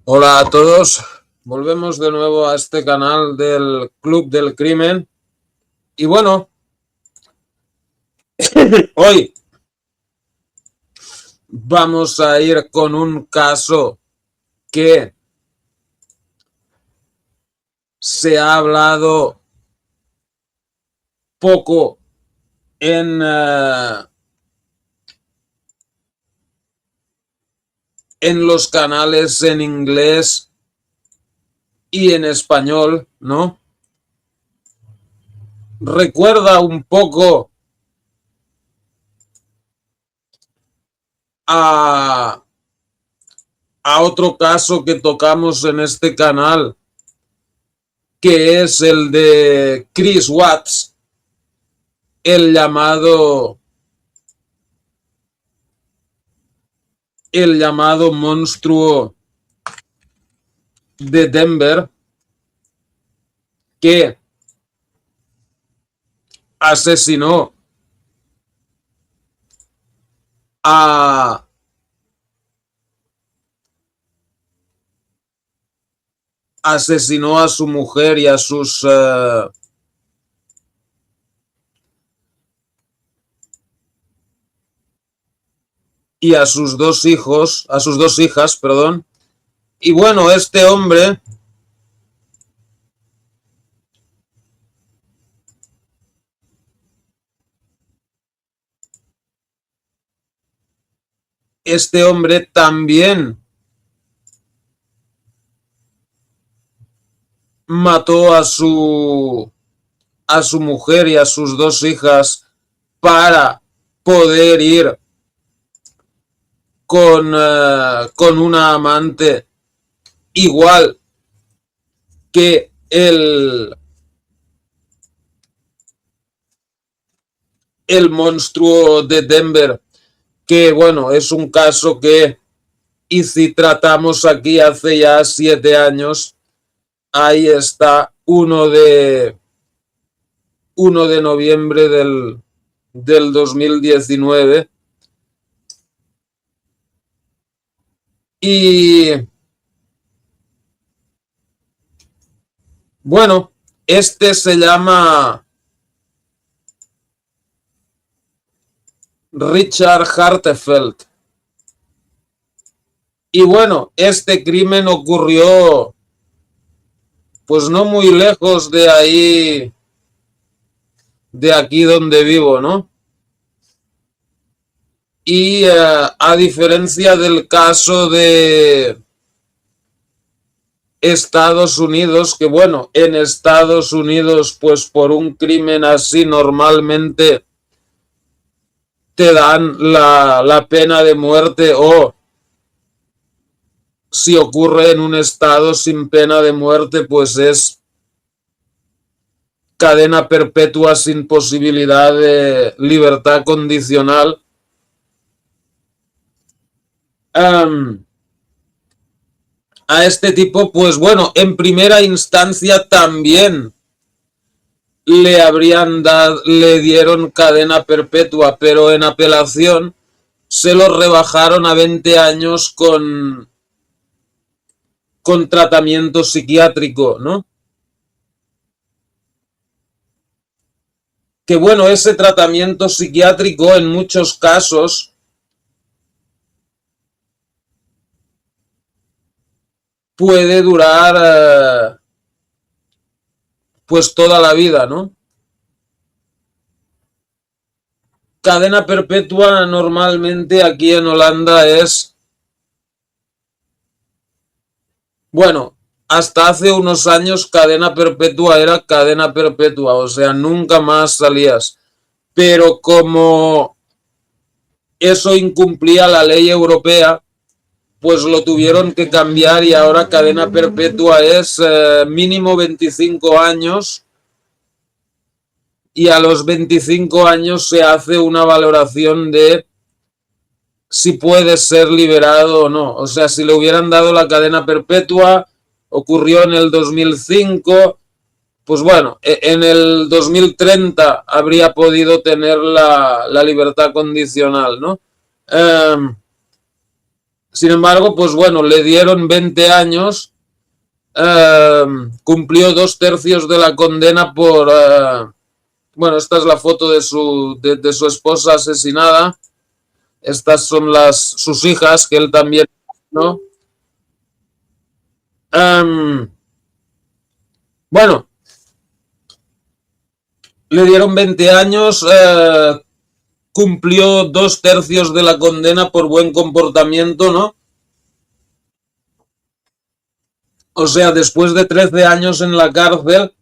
Hola a todos, volvemos de nuevo a este canal del Club del Crimen y bueno, hoy vamos a ir con un caso que se ha hablado poco en los canales en inglés y en español, ¿no? Recuerda un poco a otro caso que tocamos en este canal, que es el de Chris Watts, el llamado monstruo de Denver, que asesinó a su mujer y a sus dos hijas, perdón. Y bueno, este hombre también mató a su mujer y a sus dos hijas para poder ir con una amante igual que el monstruo de Denver, que bueno, es un caso que y si tratamos aquí hace ya 7 años. Ahí está, 1 de noviembre del 2019. Y bueno, este se llama Richard Hartefeld. Y bueno, este crimen ocurrió pues no muy lejos de ahí, de aquí donde vivo, ¿no? Y a diferencia del caso de Estados Unidos, que bueno, en Estados Unidos pues por un crimen así normalmente te dan la pena de muerte, o si ocurre en un estado sin pena de muerte pues es cadena perpetua sin posibilidad de libertad condicional. A este tipo, pues bueno, en primera instancia también le dieron cadena perpetua, pero en apelación se lo rebajaron a 20 años con tratamiento psiquiátrico, ¿no? Que bueno, ese tratamiento psiquiátrico en muchos casos puede durar pues toda la vida, ¿no? Cadena perpetua normalmente aquí en Holanda es, bueno, hasta hace unos años cadena perpetua era cadena perpetua, o sea, nunca más salías. Pero como eso incumplía la ley europea, pues lo tuvieron que cambiar y ahora cadena perpetua es mínimo 25 años, y a los 25 años se hace una valoración de si puede ser liberado o no. O sea, si le hubieran dado la cadena perpetua, ocurrió en el 2005, pues bueno, en el 2030 habría podido tener la libertad condicional, ¿no? Sin embargo, pues bueno, le dieron 20 años, cumplió 2 tercios de la condena por, bueno, esta es la foto de su esposa asesinada, estas son sus hijas, que él también, ¿no? Um, bueno, le dieron 20 años, cumplió 2 tercios de la condena por buen comportamiento, ¿no? O sea, después de 13 años en la cárcel,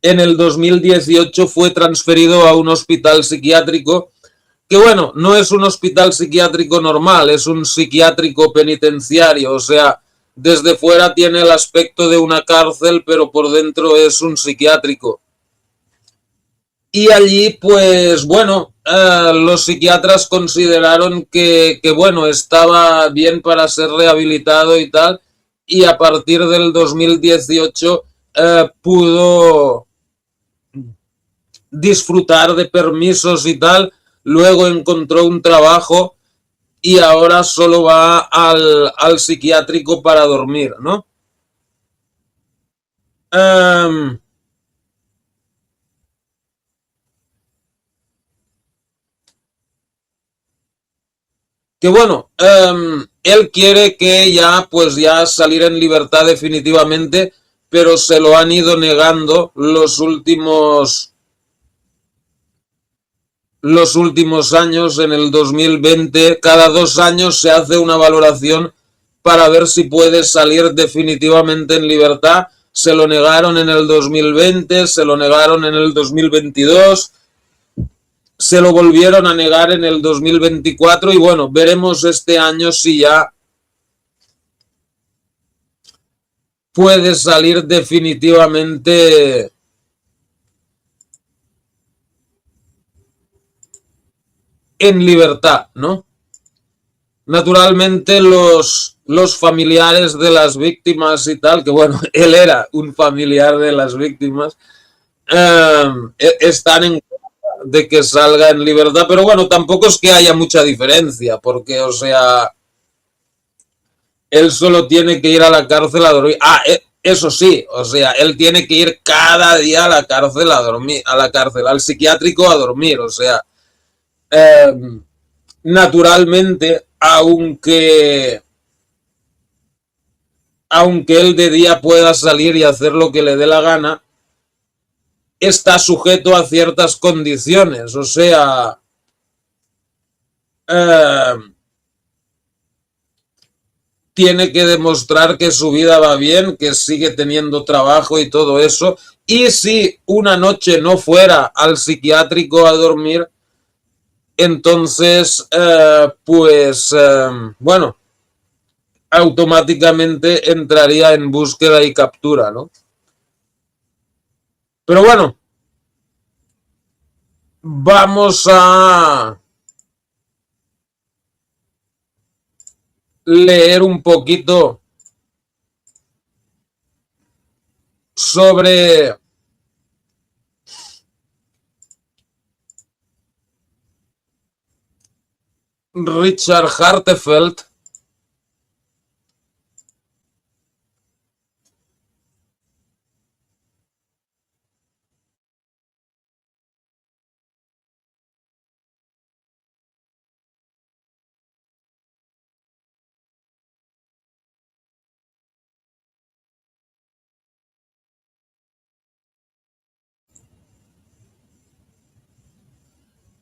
en el 2018 fue transferido a un hospital psiquiátrico, que bueno, no es un hospital psiquiátrico normal, es un psiquiátrico penitenciario, o sea, desde fuera tiene el aspecto de una cárcel, pero por dentro es un psiquiátrico. Y allí, pues bueno, los psiquiatras consideraron que, bueno, estaba bien para ser rehabilitado y tal, y a partir del 2018 pudo disfrutar de permisos y tal, luego encontró un trabajo y ahora solo va al psiquiátrico para dormir, ¿no? Um, que bueno, él quiere que ya, pues ya salir en libertad definitivamente, pero se lo han ido negando los últimos años. En el 2020, cada 2 años se hace una valoración para ver si puede salir definitivamente en libertad. Se lo negaron en el 2020, se lo negaron en el 2022, se lo volvieron a negar en el 2024 y bueno, veremos este año si ya puede salir definitivamente en libertad, ¿no? Naturalmente los familiares de las víctimas y tal, que bueno, él era un familiar de las víctimas, están en de que salga en libertad, pero bueno, tampoco es que haya mucha diferencia, porque, o sea, él solo tiene que ir a la cárcel a dormir. Ah, eso sí, o sea, él tiene que ir cada día a la cárcel a dormir, a la cárcel, al psiquiátrico a dormir, o sea, eh, naturalmente, aunque él de día pueda salir y hacer lo que le dé la gana, está sujeto a ciertas condiciones, o sea, eh, tiene que demostrar que su vida va bien, que sigue teniendo trabajo y todo eso. Y si una noche no fuera al psiquiátrico a dormir, entonces, pues, bueno, automáticamente entraría en búsqueda y captura, ¿no? Pero bueno, vamos a leer un poquito sobre Richard Hartefeld.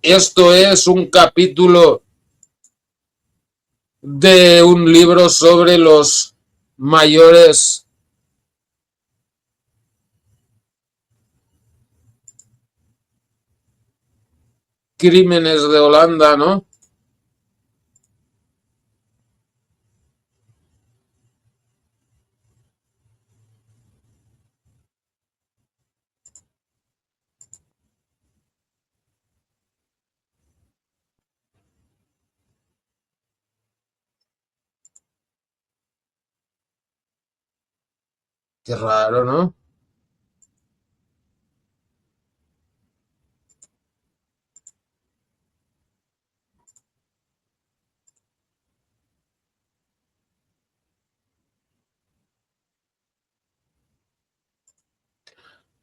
Esto es un capítulo de un libro sobre los mayores crímenes de Holanda, ¿no? Qué raro, ¿no?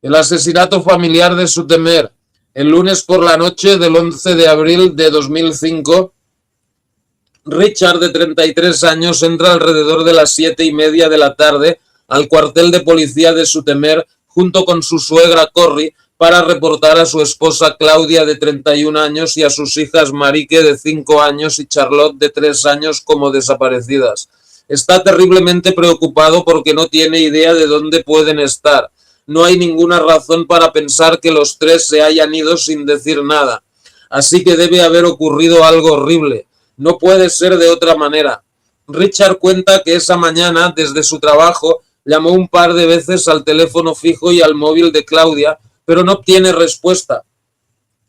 El asesinato familiar de Sutemer. El lunes por la noche del 11 de abril de 2005, Richard, de 33 años, entra alrededor de las 7:30 de la tarde al cuartel de policía de Sutemer junto con su suegra Corrie para reportar a su esposa Claudia, de 31 años, y a sus hijas Marique, de 5 años, y Charlotte, de 3 años, como desaparecidas. Está terriblemente preocupado porque no tiene idea de dónde pueden estar. No hay ninguna razón para pensar que los tres se hayan ido sin decir nada. Así que debe haber ocurrido algo horrible. No puede ser de otra manera. Richard cuenta que esa mañana, desde su trabajo, llamó un par de veces al teléfono fijo y al móvil de Claudia, pero no obtiene respuesta.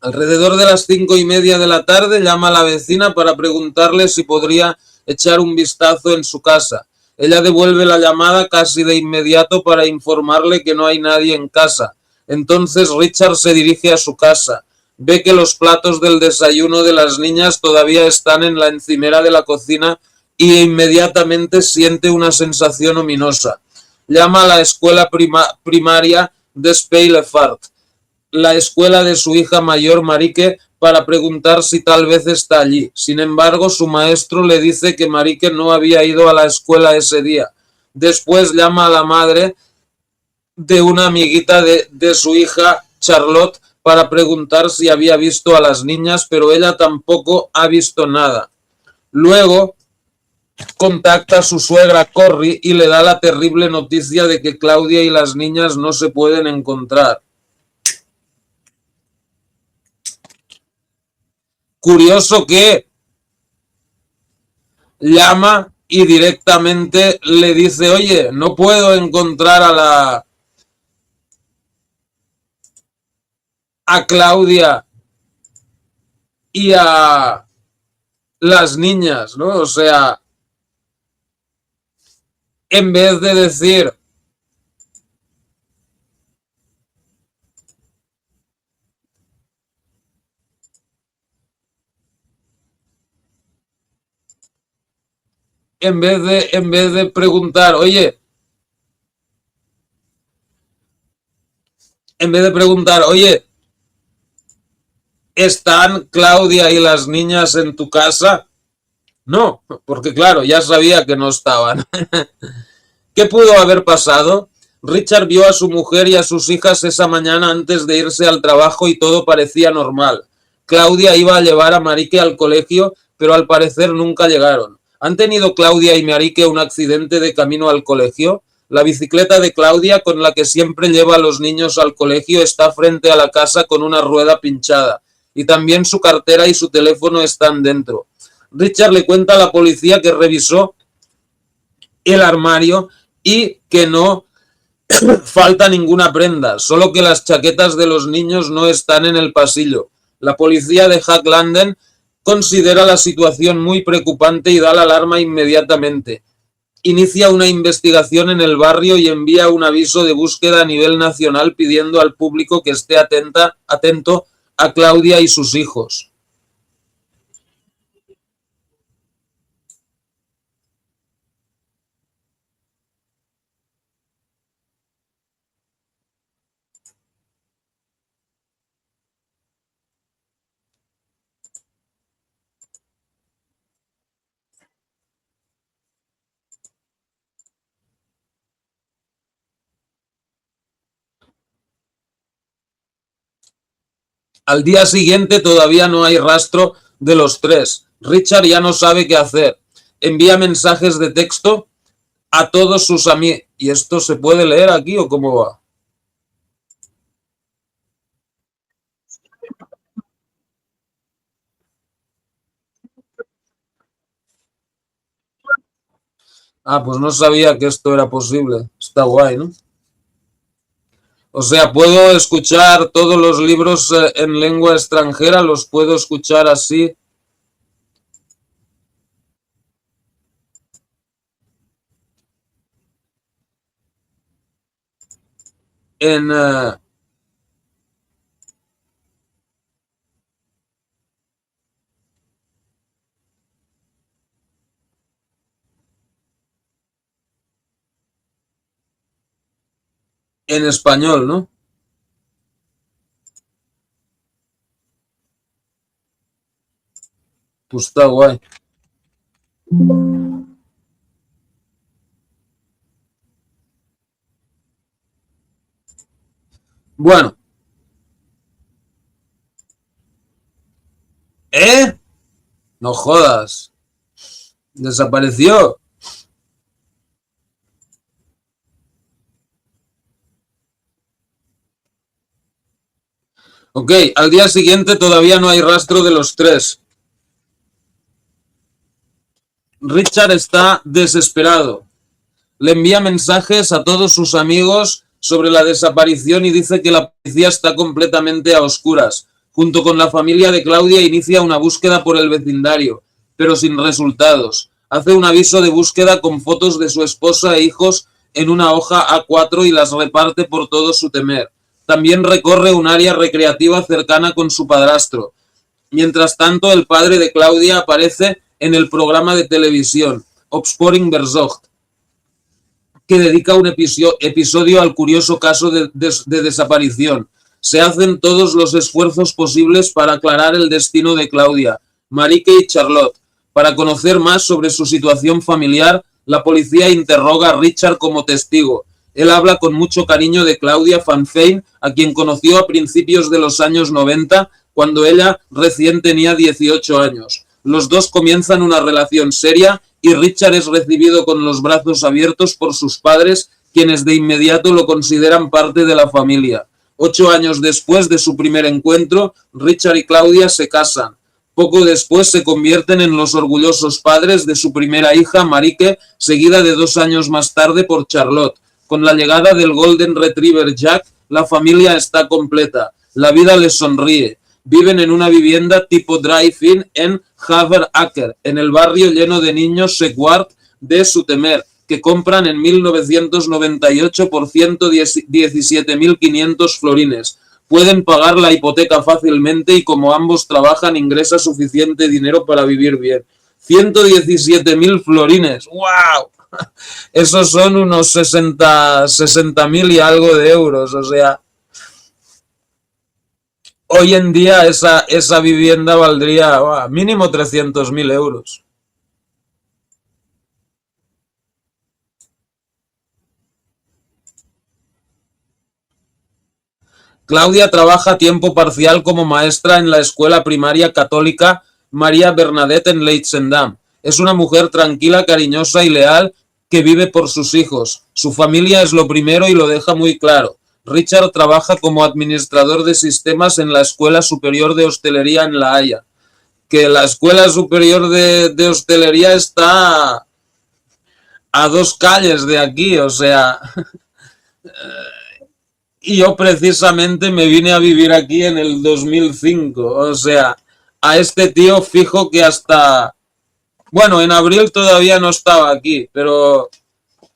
Alrededor de las 5:30 de la tarde llama a la vecina para preguntarle si podría echar un vistazo en su casa. Ella devuelve la llamada casi de inmediato para informarle que no hay nadie en casa. Entonces Richard se dirige a su casa. Ve que los platos del desayuno de las niñas todavía están en la encimera de la cocina y inmediatamente siente una sensación ominosa. Llama a la escuela primaria de Speillefart, la escuela de su hija mayor Marique, para preguntar si tal vez está allí. Sin embargo, su maestro le dice que Marique no había ido a la escuela ese día. Después llama a la madre de una amiguita de su hija Charlotte para preguntar si había visto a las niñas, pero ella tampoco ha visto nada. Luego contacta a su suegra Corrie y le da la terrible noticia de que Claudia y las niñas no se pueden encontrar. Curioso que llama y directamente le dice, oye, no puedo encontrar a Claudia y a las niñas, ¿no? O sea, en vez de decir, en vez de preguntar, oye, en vez de preguntar, oye, ¿están Claudia y las niñas en tu casa? No, porque claro, ya sabía que no estaban. ¿Qué pudo haber pasado? Richard vio a su mujer y a sus hijas esa mañana antes de irse al trabajo y todo parecía normal. Claudia iba a llevar a Marique al colegio, pero al parecer nunca llegaron. ¿Han tenido Claudia y Marique un accidente de camino al colegio? La bicicleta de Claudia, con la que siempre lleva a los niños al colegio, está frente a la casa con una rueda pinchada. Y también su cartera y su teléfono están dentro. Richard le cuenta a la policía que revisó el armario y que no falta ninguna prenda, solo que las chaquetas de los niños no están en el pasillo. La policía de Hacklanden considera la situación muy preocupante y da la alarma inmediatamente. Inicia una investigación en el barrio y envía un aviso de búsqueda a nivel nacional pidiendo al público que esté atento a Claudia y sus hijos. Al día siguiente todavía no hay rastro de los tres. Richard ya no sabe qué hacer. Envía mensajes de texto a todos sus amigos. ¿Y esto se puede leer aquí o cómo va? Ah, pues no sabía que esto era posible. Está guay, ¿no? O sea, puedo escuchar todos los libros en lengua extranjera, los puedo escuchar así en español, ¿no? Pues está guay. Bueno, ¿eh? No jodas. Desapareció. Ok, al día siguiente todavía no hay rastro de los tres. Richard está desesperado. Le envía mensajes a todos sus amigos sobre la desaparición y dice que la policía está completamente a oscuras. Junto con la familia de Claudia inicia una búsqueda por el vecindario, pero sin resultados. Hace un aviso de búsqueda con fotos de su esposa e hijos en una hoja A4 y las reparte por todo su temer. También recorre un área recreativa cercana con su padrastro. Mientras tanto, el padre de Claudia aparece en el programa de televisión Opsporing Verzocht, que dedica un episodio al curioso caso de desaparición. Se hacen todos los esfuerzos posibles para aclarar el destino de Claudia, Marique y Charlotte. Para conocer más sobre su situación familiar, la policía interroga a Richard como testigo. Él habla con mucho cariño de Claudia Van Veen, a quien conoció a principios de los años 90, cuando ella recién tenía 18 años. Los dos comienzan una relación seria y Richard es recibido con los brazos abiertos por sus padres, quienes de inmediato lo consideran parte de la familia. 8 años después de su primer encuentro, Richard y Claudia se casan. Poco después se convierten en los orgullosos padres de su primera hija, Marique, seguida de 2 años más tarde por Charlotte. Con la llegada del Golden Retriever Jack, la familia está completa. La vida les sonríe. Viven en una vivienda tipo drive-in en Haveracker, en el barrio lleno de niños Sequard de Zoetermeer, que compran en 1998 por 117.500 florines. Pueden pagar la hipoteca fácilmente y como ambos trabajan ingresa suficiente dinero para vivir bien. 117.000 florines. ¡Wow! Esos son unos 60.000 y algo de euros. O sea, hoy en día esa vivienda valdría mínimo 300.000 euros. Claudia trabaja a tiempo parcial como maestra en la escuela primaria católica María Bernadette en Leidschendam. Es una mujer tranquila, cariñosa y leal que vive por sus hijos. Su familia es lo primero y lo deja muy claro. Richard trabaja como administrador de sistemas en la Escuela Superior de Hostelería en La Haya. Que la Escuela Superior de Hostelería está a 2 calles de aquí, o sea, y yo precisamente me vine a vivir aquí en el 2005, o sea, a este tío fijo que hasta, bueno, en abril todavía no estaba aquí, pero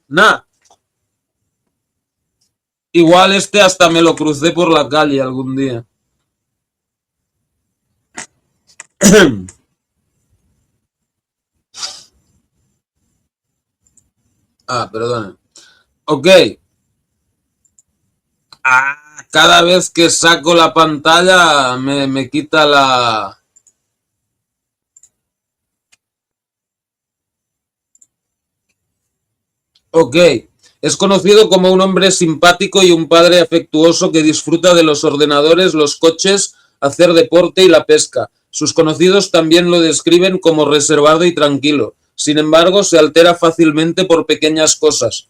nada, igual este hasta me lo crucé por la calle algún día. Perdona. Ok. Cada vez que saco la pantalla me quita la... Ok. Es conocido como un hombre simpático y un padre afectuoso que disfruta de los ordenadores, los coches, hacer deporte y la pesca. Sus conocidos también lo describen como reservado y tranquilo. Sin embargo, se altera fácilmente por pequeñas cosas.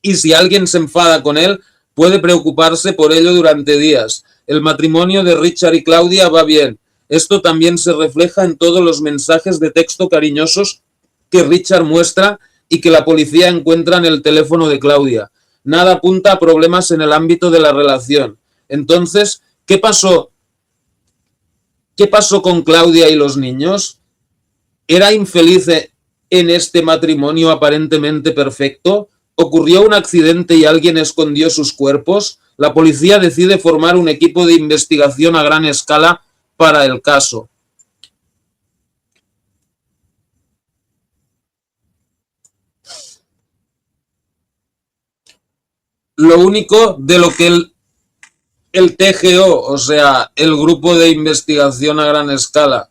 Y si alguien se enfada con él, puede preocuparse por ello durante días. El matrimonio de Richard y Claudia va bien. Esto también se refleja en todos los mensajes de texto cariñosos que Richard muestra y que la policía encuentra en el teléfono de Claudia. Nada apunta a problemas en el ámbito de la relación. Entonces, ¿qué pasó? ¿Qué pasó con Claudia y los niños? ¿Era infeliz en este matrimonio aparentemente perfecto? ¿Ocurrió un accidente y alguien escondió sus cuerpos? La policía decide formar un equipo de investigación a gran escala para el caso. Lo único de lo que el TGO, o sea, el grupo de investigación a gran escala,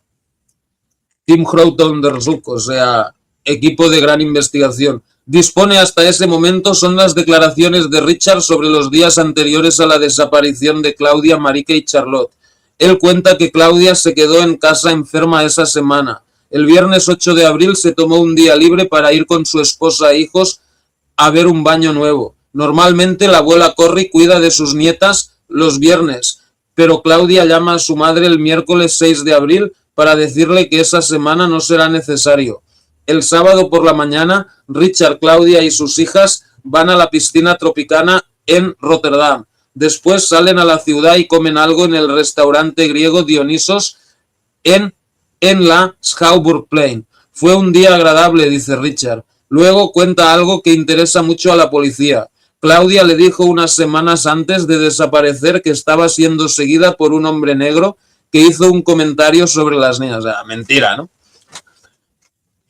Team Grootondonderzoek, o sea, equipo de gran investigación. Dispone hasta ese momento son las declaraciones de Richard sobre los días anteriores a la desaparición de Claudia, Marieke y Charlotte. Él cuenta que Claudia se quedó en casa enferma esa semana. El viernes 8 de abril se tomó un día libre para ir con su esposa e hijos a ver un baño nuevo. Normalmente la abuela Corrie cuida de sus nietas los viernes, pero Claudia llama a su madre el miércoles 6 de abril para decirle que esa semana no será necesario. El sábado por la mañana, Richard, Claudia y sus hijas van a la piscina Tropicana en Rotterdam. Después salen a la ciudad y comen algo en el restaurante griego Dionisos en la Schouwburgplein. Fue un día agradable, dice Richard. Luego cuenta algo que interesa mucho a la policía. Claudia le dijo unas semanas antes de desaparecer que estaba siendo seguida por un hombre negro que hizo un comentario sobre las niñas. O sea, mentira, ¿no?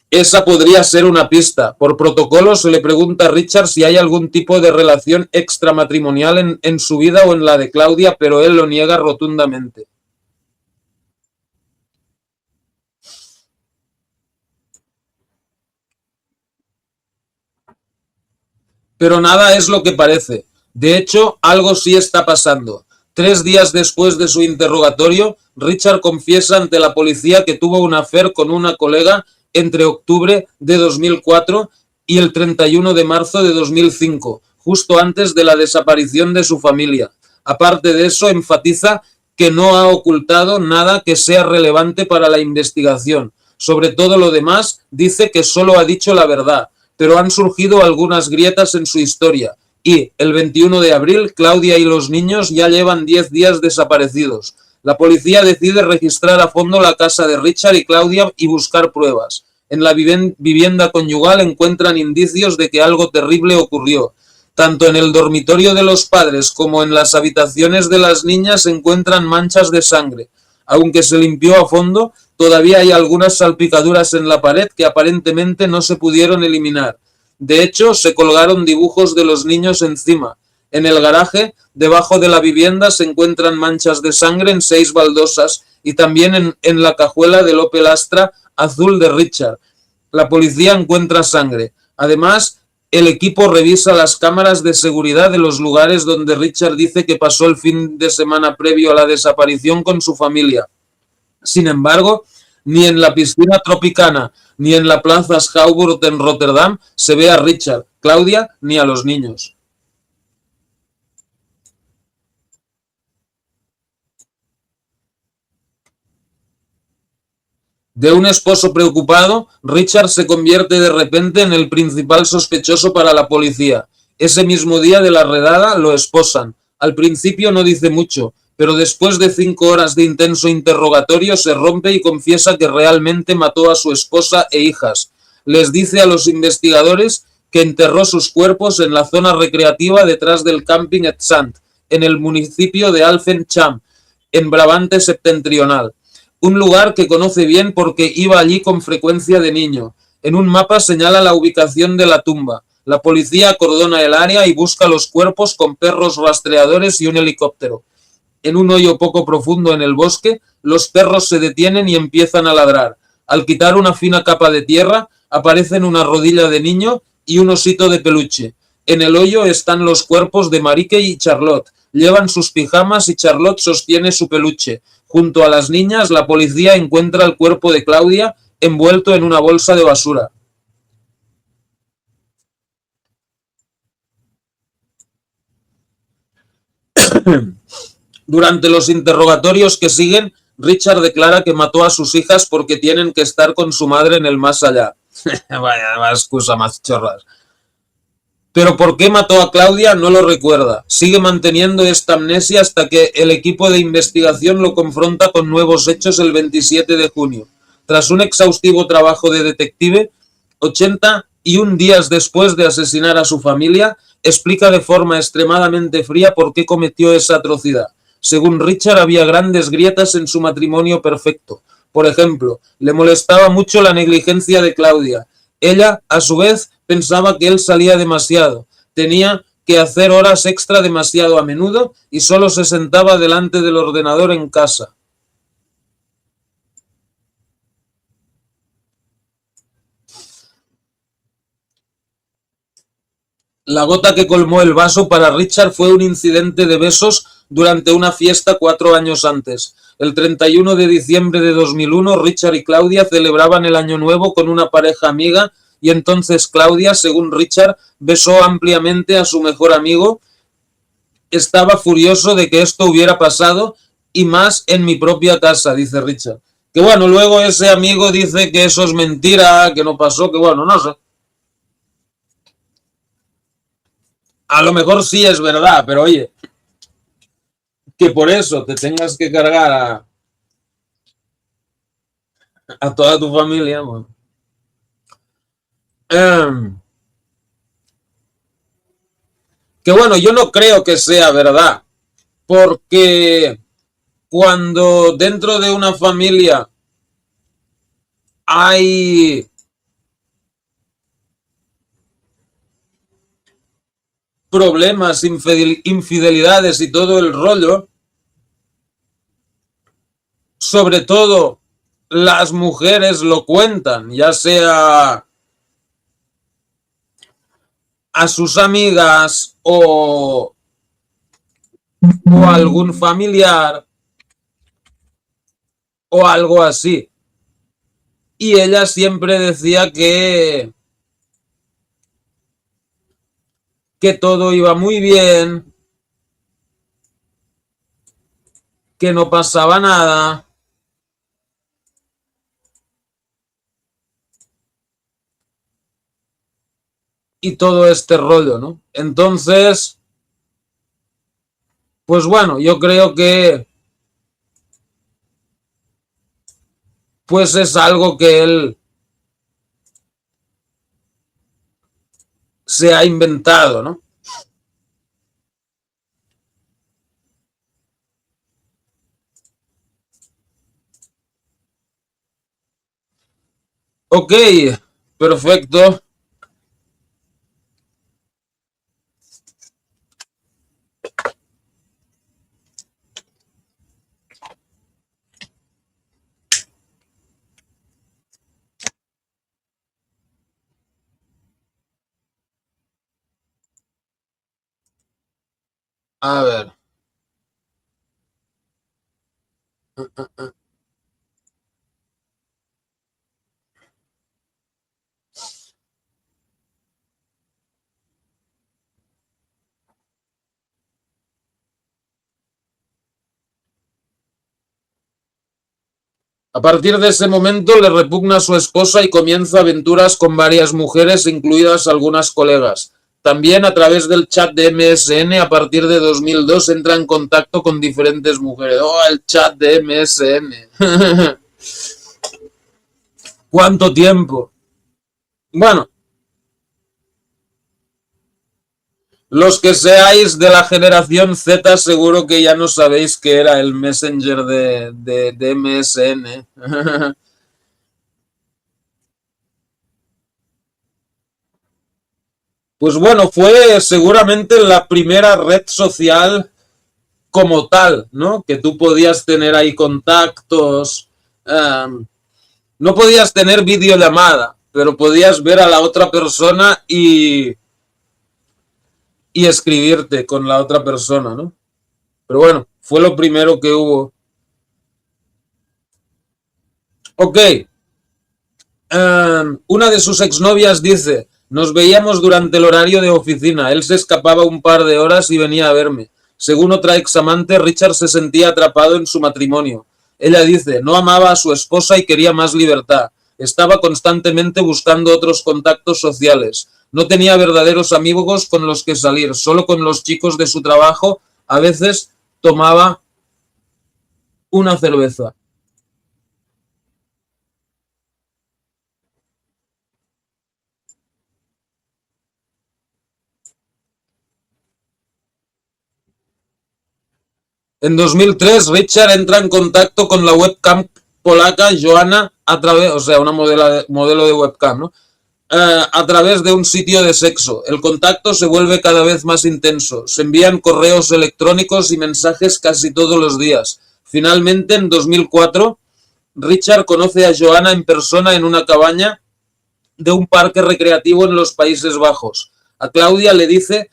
Esa podría ser una pista. Por protocolo se le pregunta a Richard si hay algún tipo de relación extramatrimonial en su vida o en la de Claudia, pero él lo niega rotundamente. Pero nada es lo que parece. De hecho, algo sí está pasando. 3 días después de su interrogatorio, Richard confiesa ante la policía que tuvo un affair con una colega entre octubre de 2004 y el 31 de marzo de 2005, justo antes de la desaparición de su familia. Aparte de eso, enfatiza que no ha ocultado nada que sea relevante para la investigación. Sobre todo lo demás, dice que solo ha dicho la verdad, pero han surgido algunas grietas en su historia. Y el 21 de abril, Claudia y los niños ya llevan 10 días desaparecidos. La policía decide registrar a fondo la casa de Richard y Claudia y buscar pruebas. En la vivienda conyugal encuentran indicios de que algo terrible ocurrió. Tanto en el dormitorio de los padres como en las habitaciones de las niñas se encuentran manchas de sangre. Aunque se limpió a fondo, todavía hay algunas salpicaduras en la pared que aparentemente no se pudieron eliminar. De hecho, se colgaron dibujos de los niños encima. En el garaje, debajo de la vivienda, se encuentran manchas de sangre en 6 baldosas y también en la cajuela del Opel Astra azul de Richard. La policía encuentra sangre. Además, el equipo revisa las cámaras de seguridad de los lugares donde Richard dice que pasó el fin de semana previo a la desaparición con su familia. Sin embargo, ni en la piscina Tropicana ni en la plaza Schouwburg en Rotterdam se ve a Richard, Claudia ni a los niños. De un esposo preocupado, Richard se convierte de repente en el principal sospechoso para la policía. Ese mismo día de la redada lo esposan. Al principio no dice mucho, pero después de 5 horas de intenso interrogatorio se rompe y confiesa que realmente mató a su esposa e hijas. Les dice a los investigadores que enterró sus cuerpos en la zona recreativa detrás del camping Et Sant, en el municipio de Alphen-Cham, en Brabante septentrional. Un lugar que conoce bien porque iba allí con frecuencia de niño. En un mapa señala la ubicación de la tumba. La policía acordona el área y busca los cuerpos con perros rastreadores y un helicóptero. En un hoyo poco profundo en el bosque, los perros se detienen y empiezan a ladrar. Al quitar una fina capa de tierra, aparecen una rodilla de niño y un osito de peluche. En el hoyo están los cuerpos de Marieke y Charlotte. Llevan sus pijamas y Charlotte sostiene su peluche. Junto a las niñas, la policía encuentra el cuerpo de Claudia envuelto en una bolsa de basura. Durante los interrogatorios que siguen, Richard declara que mató a sus hijas porque tienen que estar con su madre en el más allá. Vaya excusa más chorras. Pero por qué mató a Claudia no lo recuerda. Sigue manteniendo esta amnesia hasta que el equipo de investigación lo confronta con nuevos hechos el 27 de junio. Tras un exhaustivo trabajo de detective, 81 días después de asesinar a su familia, explica de forma extremadamente fría por qué cometió esa atrocidad. Según Richard, había grandes grietas en su matrimonio perfecto. Por ejemplo, le molestaba mucho la negligencia de Claudia. Ella, a su vez, pensaba que él salía demasiado. Tenía que hacer horas extra demasiado a menudo y solo se sentaba delante del ordenador en casa. La gota que colmó el vaso para Richard fue un incidente de besos durante una fiesta 4 años antes. El 31 de diciembre de 2001, Richard y Claudia celebraban el Año Nuevo con una pareja amiga y entonces Claudia, según Richard, besó ampliamente a su mejor amigo. Estaba furioso de que esto hubiera pasado y más en mi propia casa, dice Richard. Que bueno, luego ese amigo dice que eso es mentira, que no pasó, que bueno, no sé. A lo mejor sí es verdad, pero oye, que por eso te tengas que cargar a toda tu familia, bueno. Que bueno, yo no creo que sea verdad, porque cuando dentro de una familia hay problemas, infidelidades y todo el rollo, sobre todo las mujeres lo cuentan, ya sea a sus amigas o algún familiar o algo así. Y ella siempre decía que todo iba muy bien, que no pasaba nada. Y todo este rollo, ¿no? Entonces, pues bueno, yo creo que pues es algo que él se ha inventado, ¿no? Ok, perfecto. A ver. A partir de ese momento le repugna a su esposa y comienza aventuras con varias mujeres, incluidas algunas colegas. También a través del chat de MSN, a partir de 2002, entra en contacto con diferentes mujeres. ¡Oh, el chat de MSN! ¿Cuánto tiempo? Bueno, los que seáis de la generación Z seguro que ya no sabéis qué era el Messenger de MSN. Pues bueno, fue seguramente la primera red social como tal, ¿no? Que tú podías tener ahí contactos. No podías tener videollamada, pero podías ver a la otra persona y escribirte con la otra persona, ¿no? Pero bueno, fue lo primero que hubo. Ok, una de sus exnovias dice, nos veíamos durante el horario de oficina, él se escapaba un par de horas y venía a verme. Según otra examante, Richard se sentía atrapado en su matrimonio. Ella dice, no amaba a su esposa y quería más libertad. Estaba constantemente buscando otros contactos sociales. No tenía verdaderos amigos con los que salir, solo con los chicos de su trabajo. A veces tomaba una cerveza. En 2003, Richard entra en contacto con la webcam polaca Joanna a través, o sea, una modelo de webcam, ¿no? A través de un sitio de sexo. El contacto se vuelve cada vez más intenso. Se envían correos electrónicos y mensajes casi todos los días. Finalmente, en 2004, Richard conoce a Joanna en persona en una cabaña de un parque recreativo en los Países Bajos. A Claudia le dice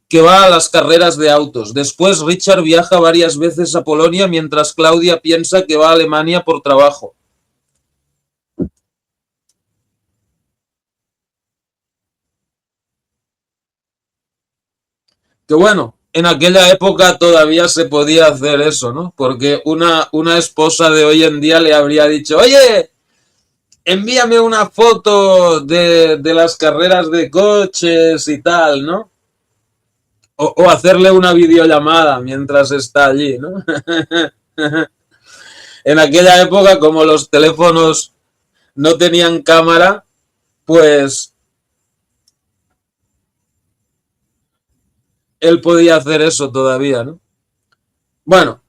que va a las carreras de autos. Después Richard viaja varias veces a Polonia mientras Claudia piensa que va a Alemania por trabajo. Que bueno, en aquella época todavía se podía hacer eso, ¿no? Porque una esposa de hoy en día le habría dicho, oye, envíame una foto de las carreras de coches y tal, ¿no? O hacerle una videollamada mientras está allí, ¿no? En aquella época, como los teléfonos no tenían cámara, pues él podía hacer eso todavía, ¿no? Bueno,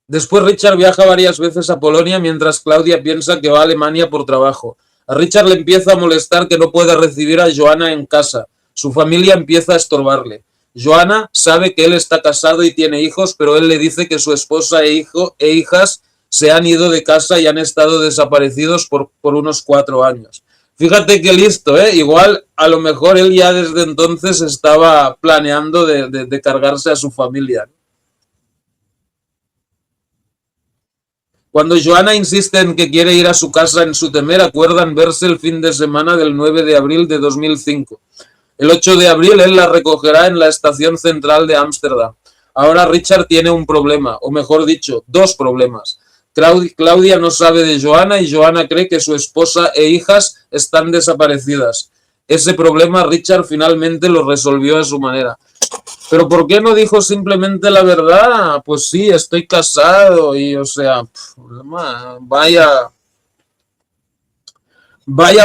Después Richard viaja varias veces a Polonia mientras Claudia piensa que va a Alemania por trabajo. A Richard le empieza a molestar que no pueda recibir a Joanna en casa. Su familia empieza a estorbarle. Joanna sabe que él está casado y tiene hijos, pero él le dice que su esposa e hijas se han ido de casa y han estado desaparecidos por unos 4 años. Fíjate qué listo, ¿eh? Igual a lo mejor él ya desde entonces estaba planeando de cargarse a su familia. Cuando Joanna insiste en que quiere ir a su casa en Zoetermeer, acuerdan verse el fin de semana del 9 de abril de 2005. El 8 de abril él la recogerá en la estación central de Ámsterdam. Ahora Richard tiene un problema, o mejor dicho, dos problemas. Claudia no sabe de Joanna y Joanna cree que su esposa e hijas están desaparecidas. Ese problema Richard finalmente lo resolvió a su manera. Pero ¿por qué no dijo simplemente la verdad? Pues sí, estoy casado y, o sea, vaya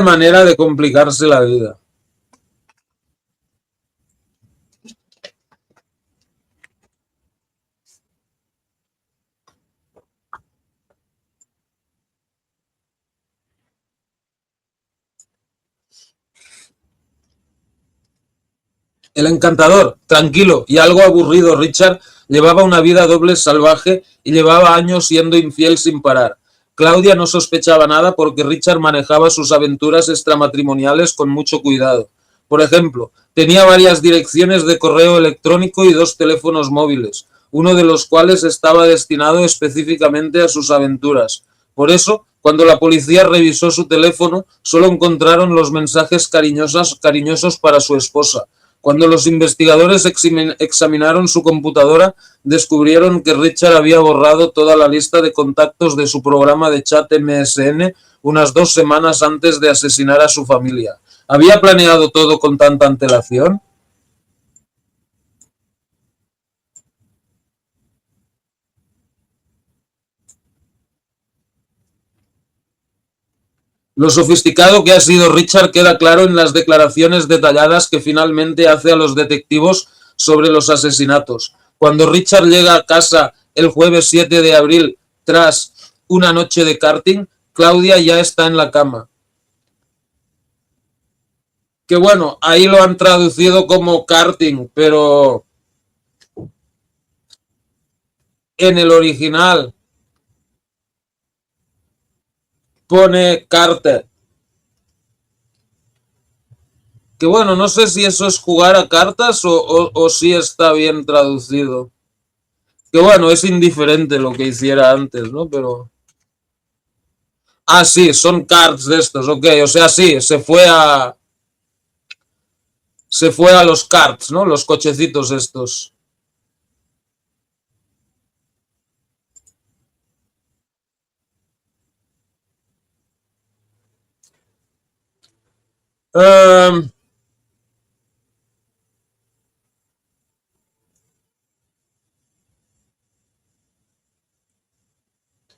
manera de complicarse la vida. El encantador, tranquilo y algo aburrido Richard llevaba una vida doble salvaje y llevaba años siendo infiel sin parar. Claudia no sospechaba nada porque Richard manejaba sus aventuras extramatrimoniales con mucho cuidado. Por ejemplo, tenía varias direcciones de correo electrónico y 2 teléfonos móviles, uno de los cuales estaba destinado específicamente a sus aventuras. Por eso, cuando la policía revisó su teléfono, solo encontraron los mensajes cariñosos para su esposa. Cuando los investigadores examinaron su computadora, descubrieron que Richard había borrado toda la lista de contactos de su programa de chat MSN unas 2 semanas antes de asesinar a su familia. ¿Había planeado todo con tanta antelación? Lo sofisticado que ha sido Richard queda claro en las declaraciones detalladas que finalmente hace a los detectivos sobre los asesinatos. Cuando Richard llega a casa el jueves 7 de abril tras una noche de karting, Claudia ya está en la cama. Que bueno, ahí lo han traducido como karting, pero en el original pone carter. Que bueno, no sé si eso es jugar a cartas o si está bien traducido. Que bueno, es indiferente lo que hiciera antes, ¿no? Pero... Ah, sí, son cards de estos, ok. O sea, sí, se fue a los carts, ¿no? Los cochecitos estos. Um,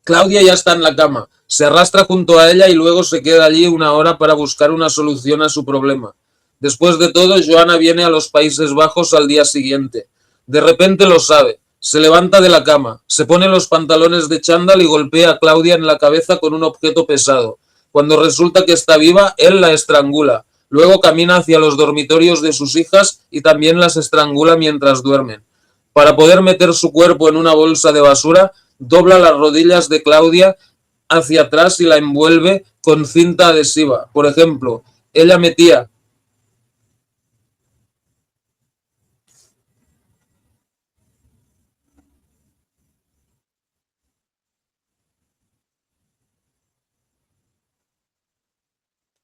Claudia ya está en la cama. Se arrastra junto a ella y luego se queda allí una hora para buscar una solución a su problema. Después de todo, Joanna viene a los Países Bajos al día siguiente. De repente lo sabe. Se levanta de la cama, se pone los pantalones de chándal y golpea a Claudia en la cabeza con un objeto pesado. Cuando resulta que está viva, él la estrangula. Luego camina hacia los dormitorios de sus hijas y también las estrangula mientras duermen. Para poder meter su cuerpo en una bolsa de basura, dobla las rodillas de Claudia hacia atrás y la envuelve con cinta adhesiva. Por ejemplo, ella metía...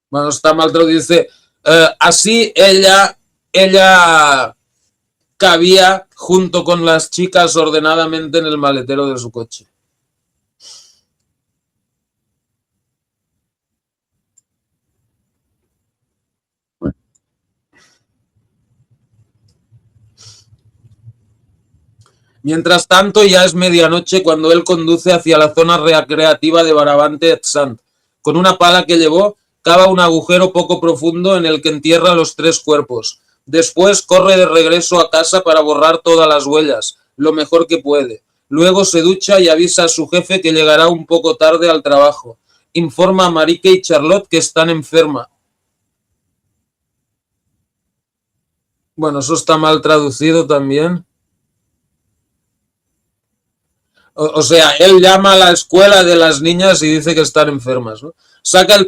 Bueno, está mal traducido, dice, así ella cabía junto con las chicas ordenadamente en el maletero de su coche. Mientras tanto, ya es medianoche cuando él conduce hacia la zona recreativa de Barabante-Etsant. Con una pala que llevó, cava un agujero poco profundo en el que entierra los 3 cuerpos. Después corre de regreso a casa para borrar todas las huellas, lo mejor que puede. Luego se ducha y avisa a su jefe que llegará un poco tarde al trabajo. Informa a Marique y Charlotte que están enfermas. Bueno, eso está mal traducido también. O sea, él llama a la escuela de las niñas y dice que están enfermas, ¿no? Saca el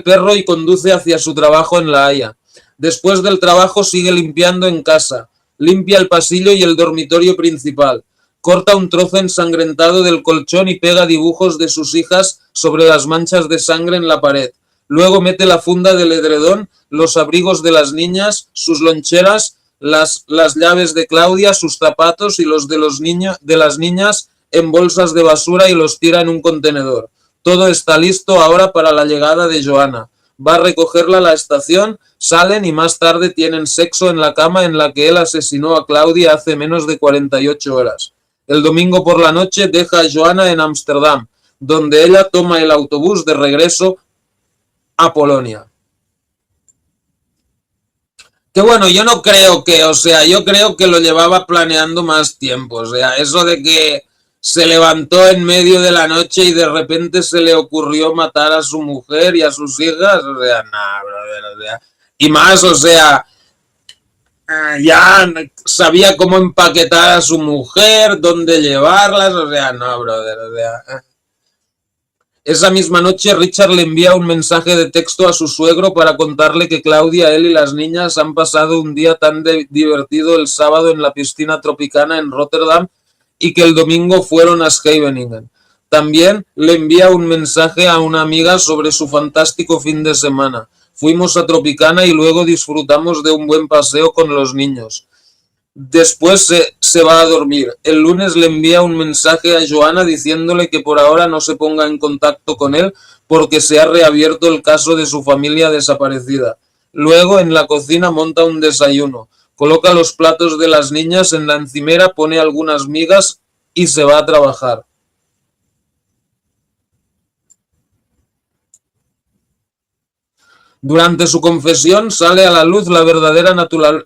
perro y conduce hacia su trabajo en La Haya. Después del trabajo sigue limpiando en casa. Limpia el pasillo y el dormitorio principal. Corta un trozo ensangrentado del colchón y pega dibujos de sus hijas sobre las manchas de sangre en la pared. Luego mete la funda del edredón, los abrigos de las niñas, sus loncheras, las llaves de Claudia, sus zapatos y los de las niñas en bolsas de basura y los tira en un contenedor. Todo está listo ahora para la llegada de Joanna. Va a recogerla a la estación, salen y más tarde tienen sexo en la cama en la que él asesinó a Claudia hace menos de 48 horas. El domingo por la noche deja a Joanna en Ámsterdam, donde ella toma el autobús de regreso a Polonia. Que bueno, yo no creo que, o sea, yo creo que lo llevaba planeando más tiempo, o sea, eso de que se levantó en medio de la noche y de repente se le ocurrió matar a su mujer y a sus hijas, o sea, nah, brother, o sea, y más, o sea, ya sabía cómo empaquetar a su mujer, dónde llevarlas, o sea, no, brother, o sea, esa misma noche Richard le envía un mensaje de texto a su suegro para contarle que Claudia, él y las niñas han pasado un día tan divertido el sábado en la piscina tropicana en Rotterdam y que el domingo fueron a Scheveningen. También le envía un mensaje a una amiga sobre su fantástico fin de semana. Fuimos a Tropicana y luego disfrutamos de un buen paseo con los niños. Después se va a dormir. El lunes le envía un mensaje a Joanna diciéndole que por ahora no se ponga en contacto con él porque se ha reabierto el caso de su familia desaparecida. Luego en la cocina monta un desayuno. Coloca los platos de las niñas en la encimera, pone algunas migas y se va a trabajar. Durante su confesión sale a la luz la verdadera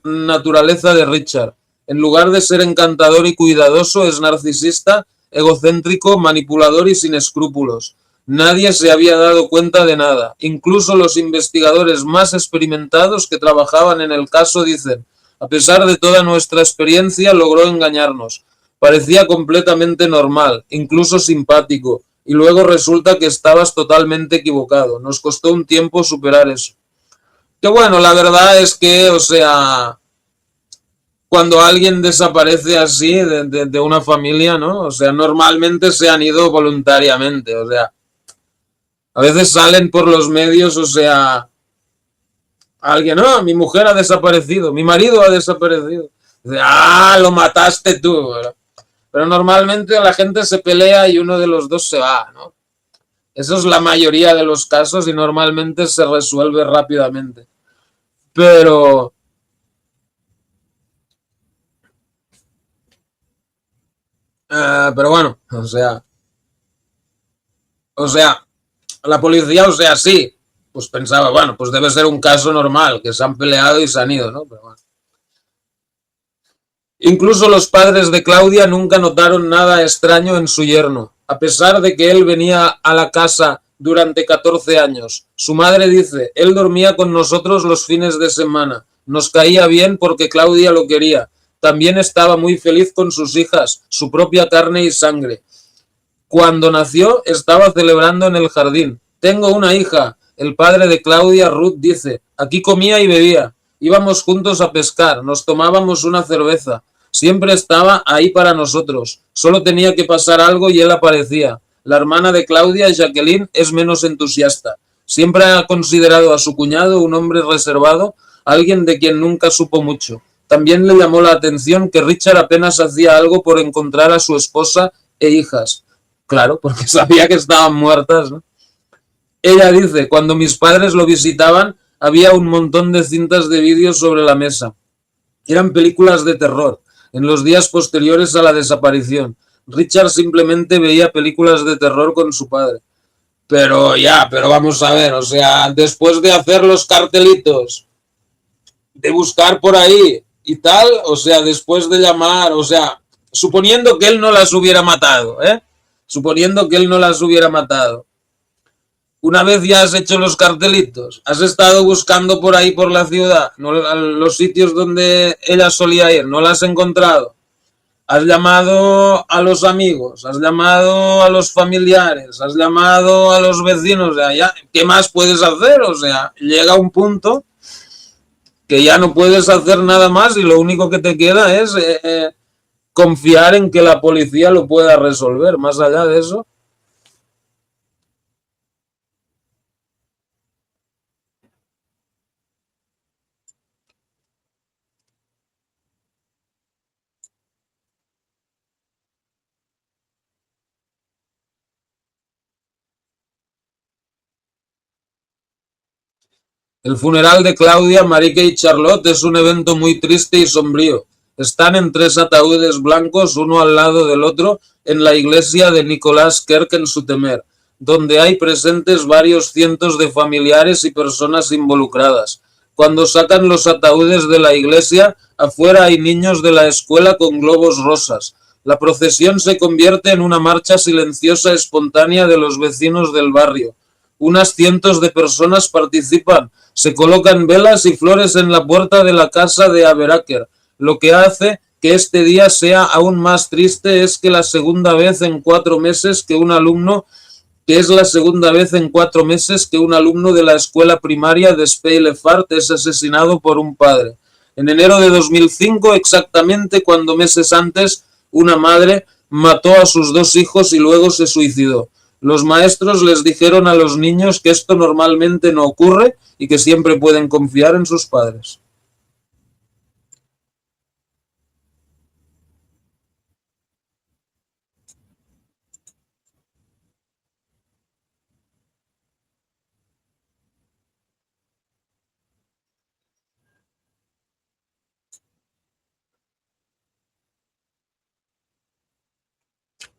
naturaleza de Richard. En lugar de ser encantador y cuidadoso, es narcisista, egocéntrico, manipulador y sin escrúpulos. Nadie se había dado cuenta de nada. Incluso los investigadores más experimentados que trabajaban en el caso dicen, a pesar de toda nuestra experiencia, logró engañarnos. Parecía completamente normal, incluso simpático, y luego resulta que estabas totalmente equivocado. Nos costó un tiempo superar eso. Que bueno, la verdad es que, o sea, cuando alguien desaparece así de una familia, ¿no? O sea, normalmente se han ido voluntariamente, o sea, a veces salen por los medios, o sea, alguien, no, mi mujer ha desaparecido, mi marido ha desaparecido. Dice, ah, lo mataste tú, ¿verdad? Pero normalmente la gente se pelea y uno de los dos se va, ¿no? Eso es la mayoría de los casos y normalmente se resuelve rápidamente. Pero, pero bueno, o sea, la policía, o sea, sí, pues pensaba, bueno, pues debe ser un caso normal, que se han peleado y se han ido, ¿no? Pero bueno. Incluso los padres de Claudia nunca notaron nada extraño en su yerno, a pesar de que él venía a la casa durante 14 años. Su madre dice, él dormía con nosotros los fines de semana, nos caía bien porque Claudia lo quería, también estaba muy feliz con sus hijas, su propia carne y sangre. Cuando nació, estaba celebrando en el jardín. Tengo una hija. El padre de Claudia, Ruth, dice, aquí comía y bebía. Íbamos juntos a pescar, nos tomábamos una cerveza. Siempre estaba ahí para nosotros. Solo tenía que pasar algo y él aparecía. La hermana de Claudia, Jacqueline, es menos entusiasta. Siempre ha considerado a su cuñado un hombre reservado, alguien de quien nunca supo mucho. También le llamó la atención que Richard apenas hacía algo por encontrar a su esposa e hijas. Claro, porque sabía que estaban muertas, ¿no? Ella dice, cuando mis padres lo visitaban, había un montón de cintas de vídeo sobre la mesa. Eran películas de terror, en los días posteriores a la desaparición. Richard simplemente veía películas de terror con su padre. Pero vamos a ver, o sea, después de hacer los cartelitos, de buscar por ahí y tal, o sea, después de llamar, o sea, suponiendo que él no las hubiera matado, ¿eh? Suponiendo que él no las hubiera matado. Una vez ya has hecho los cartelitos, has estado buscando por ahí por la ciudad, no, los sitios donde ella solía ir, no las has encontrado. Has llamado a los amigos, has llamado a los familiares, has llamado a los vecinos, o sea, ya, ¿qué más puedes hacer? O sea, llega un punto que ya no puedes hacer nada más y lo único que te queda es confiar en que la policía lo pueda resolver. Más allá de eso, el funeral de Claudia, Marique y Charlotte es un evento muy triste y sombrío. Están en tres ataúdes blancos, uno al lado del otro, en la iglesia de Nicolás Kirk en Sutemer, donde hay presentes varios cientos de familiares y personas involucradas. Cuando sacan los ataúdes de la iglesia, afuera hay niños de la escuela con globos rosas. La procesión se convierte en una marcha silenciosa espontánea de los vecinos del barrio. Unas cientos de personas participan, se colocan velas y flores en la puerta de la casa de Averaker. Lo que hace que este día sea aún más triste es que la segunda vez en 4 meses que un alumno que es la segunda vez en 4 meses que un alumno de la escuela primaria de Speylefart es asesinado por un padre. En enero de 2005, exactamente cuando meses antes, una madre mató a sus dos hijos y luego se suicidó. Los maestros les dijeron a los niños que esto normalmente no ocurre y que siempre pueden confiar en sus padres.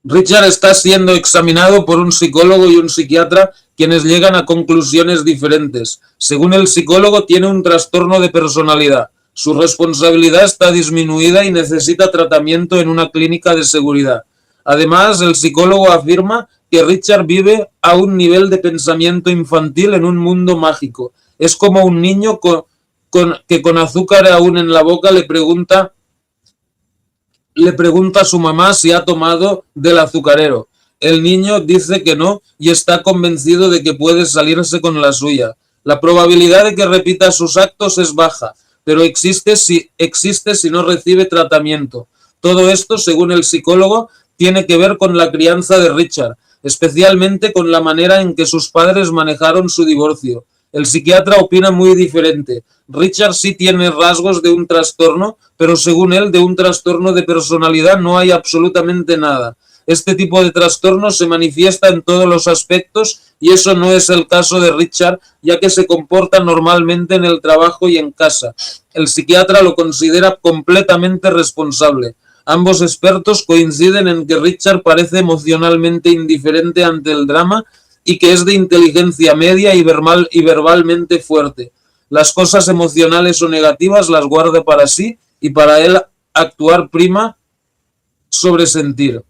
Richard está siendo examinado por un psicólogo y un psiquiatra quienes llegan a conclusiones diferentes. Según el psicólogo, tiene un trastorno de personalidad. Su responsabilidad está disminuida y necesita tratamiento en una clínica de seguridad. Además, el psicólogo afirma que Richard vive a un nivel de pensamiento infantil en un mundo mágico. Es como un niño que con azúcar aún en la boca le pregunta a su mamá si ha tomado del azucarero. El niño dice que no y está convencido de que puede salirse con la suya. La probabilidad de que repita sus actos es baja, pero existe si no recibe tratamiento. Todo esto, según el psicólogo, tiene que ver con la crianza de Richard, especialmente con la manera en que sus padres manejaron su divorcio. El psiquiatra opina muy diferente. Richard sí tiene rasgos de un trastorno, pero según él, de un trastorno de personalidad no hay absolutamente nada. Este tipo de trastorno se manifiesta en todos los aspectos y eso no es el caso de Richard, ya que se comporta normalmente en el trabajo y en casa. El psiquiatra lo considera completamente responsable. Ambos expertos coinciden en que Richard parece emocionalmente indiferente ante el drama y que es de inteligencia media y verbalmente fuerte. Las cosas emocionales o negativas las guarda para sí y para él actuar prima sobre sentir.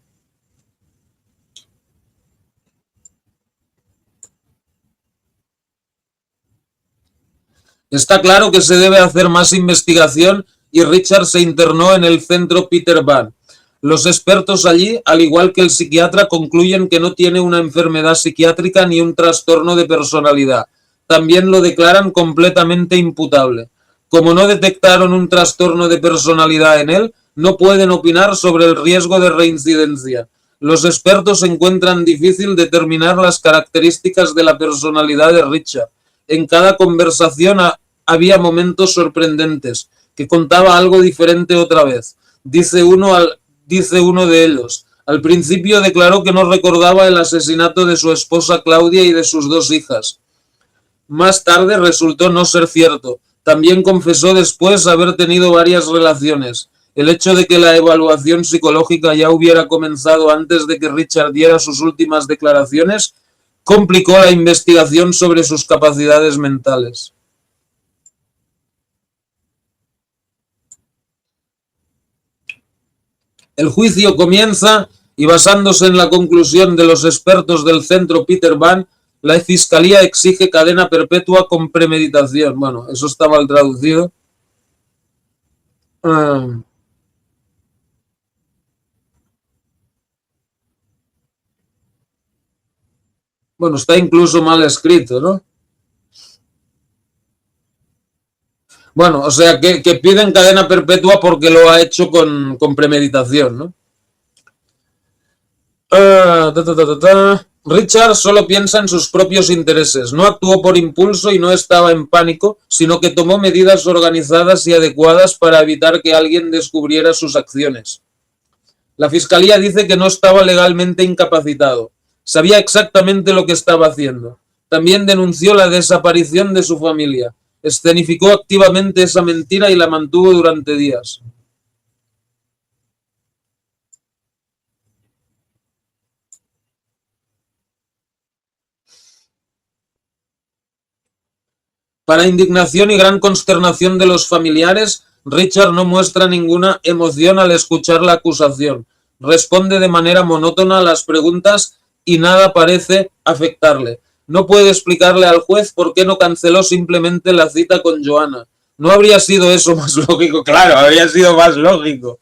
Está claro que se debe hacer más investigación y Richard se internó en el centro Peter Van. Los expertos allí, al igual que el psiquiatra, concluyen que no tiene una enfermedad psiquiátrica ni un trastorno de personalidad. También lo declaran completamente imputable. Como no detectaron un trastorno de personalidad en él, no pueden opinar sobre el riesgo de reincidencia. Los expertos encuentran difícil determinar las características de la personalidad de Richard. En cada conversación había momentos sorprendentes, que contaba algo diferente otra vez. Dice uno de ellos. Al principio declaró que no recordaba el asesinato de su esposa Claudia y de sus 2 hijas. Más tarde resultó no ser cierto. También confesó después haber tenido varias relaciones. El hecho de que la evaluación psicológica ya hubiera comenzado antes de que Richard diera sus últimas declaraciones complicó la investigación sobre sus capacidades mentales. El juicio comienza y, basándose en la conclusión de los expertos del centro Peter Van, la fiscalía exige cadena perpetua con premeditación. Bueno, eso está mal traducido. Bueno, está incluso mal escrito, ¿no? Bueno, o sea, que piden cadena perpetua porque lo ha hecho con premeditación, ¿no? Richard solo piensa en sus propios intereses, no actuó por impulso y no estaba en pánico, sino que tomó medidas organizadas y adecuadas para evitar que alguien descubriera sus acciones. La fiscalía dice que no estaba legalmente incapacitado, sabía exactamente lo que estaba haciendo. También denunció la desaparición de su familia, escenificó activamente esa mentira y la mantuvo durante días. Para indignación y gran consternación de los familiares, Richard no muestra ninguna emoción al escuchar la acusación. Responde de manera monótona a las preguntas y nada parece afectarle. No puede explicarle al juez por qué no canceló simplemente la cita con Joanna. ¿No habría sido eso más lógico? Claro, habría sido más lógico.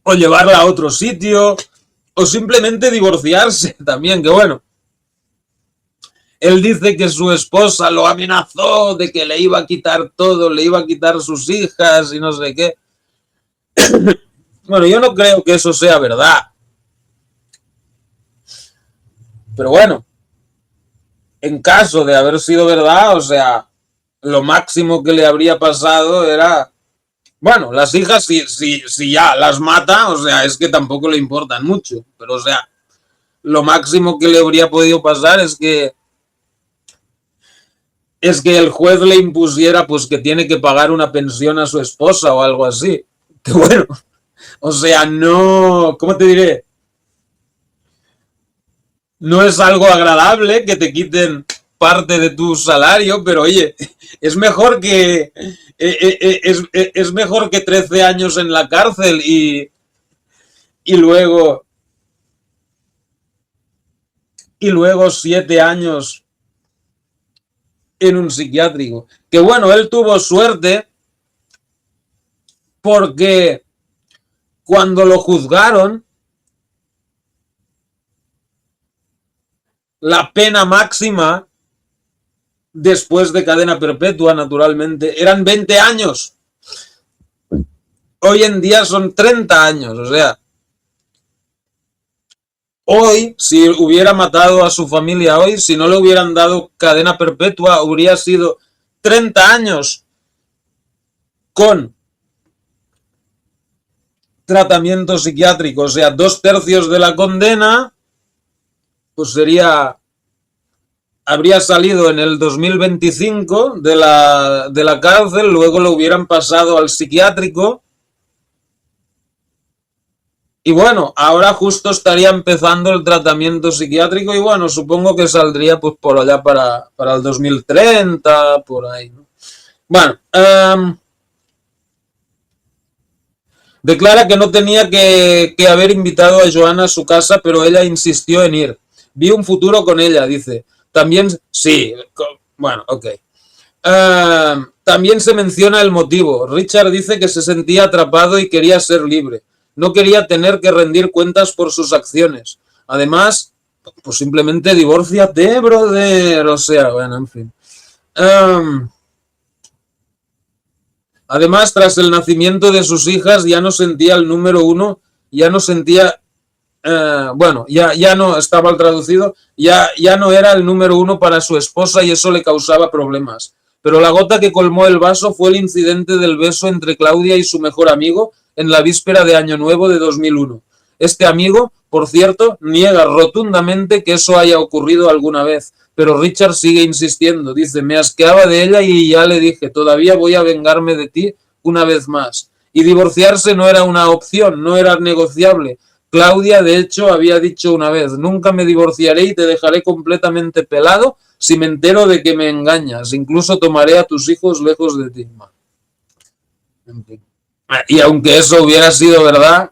O llevarla a otro sitio, o simplemente divorciarse también, que bueno. Él dice que su esposa lo amenazó de que le iba a quitar todo, le iba a quitar sus hijas y no sé qué. Bueno, yo no creo que eso sea verdad. Pero bueno, en caso de haber sido verdad, o sea, lo máximo que le habría pasado era... Bueno, las hijas si ya las mata, o sea, es que tampoco le importan mucho. Pero o sea, lo máximo que le habría podido pasar es que el juez le impusiera pues que tiene que pagar una pensión a su esposa o algo así. Que bueno, o sea, no, ¿cómo te diré? No es algo agradable que te quiten parte de tu salario, pero oye, es mejor que es mejor que 13 años en la cárcel y luego 7 años en un psiquiátrico. Que bueno, él tuvo suerte porque cuando lo juzgaron, la pena máxima después de cadena perpetua, naturalmente, eran 20 años. Hoy en día son 30 años, o sea, hoy, si hubiera matado a su familia hoy, si no le hubieran dado cadena perpetua, habría sido 30 años con tratamiento psiquiátrico, o sea, 2/3 de la condena, pues habría salido en el 2025 de la cárcel, luego lo hubieran pasado al psiquiátrico. Y bueno, ahora justo estaría empezando el tratamiento psiquiátrico y bueno, supongo que saldría pues por allá para el 2030, por ahí, ¿no? Bueno, declara que no tenía que haber invitado a Joanna a su casa, pero ella insistió en ir. Vi un futuro con ella, dice. También, sí, bueno, ok. También se menciona el motivo. Richard dice que se sentía atrapado y quería ser libre. No quería tener que rendir cuentas por sus acciones. Además, pues simplemente divórciate, brother. O sea, bueno, en fin. Um, Además, tras el nacimiento de sus hijas, ya no sentía el número uno, ya no sentía, bueno, ya no, está mal traducido, ya no era el número uno para su esposa y eso le causaba problemas. Pero la gota que colmó el vaso fue el incidente del beso entre Claudia y su mejor amigo en la víspera de Año Nuevo de 2001. Este amigo, por cierto, niega rotundamente que eso haya ocurrido alguna vez, pero Richard sigue insistiendo. Dice, me asqueaba de ella y ya le dije, todavía voy a vengarme de ti una vez más. Y divorciarse no era una opción, no era negociable. Claudia, de hecho, había dicho una vez, nunca me divorciaré y te dejaré completamente pelado si me entero de que me engañas. Incluso tomaré a tus hijos lejos de ti. Y aunque eso hubiera sido verdad,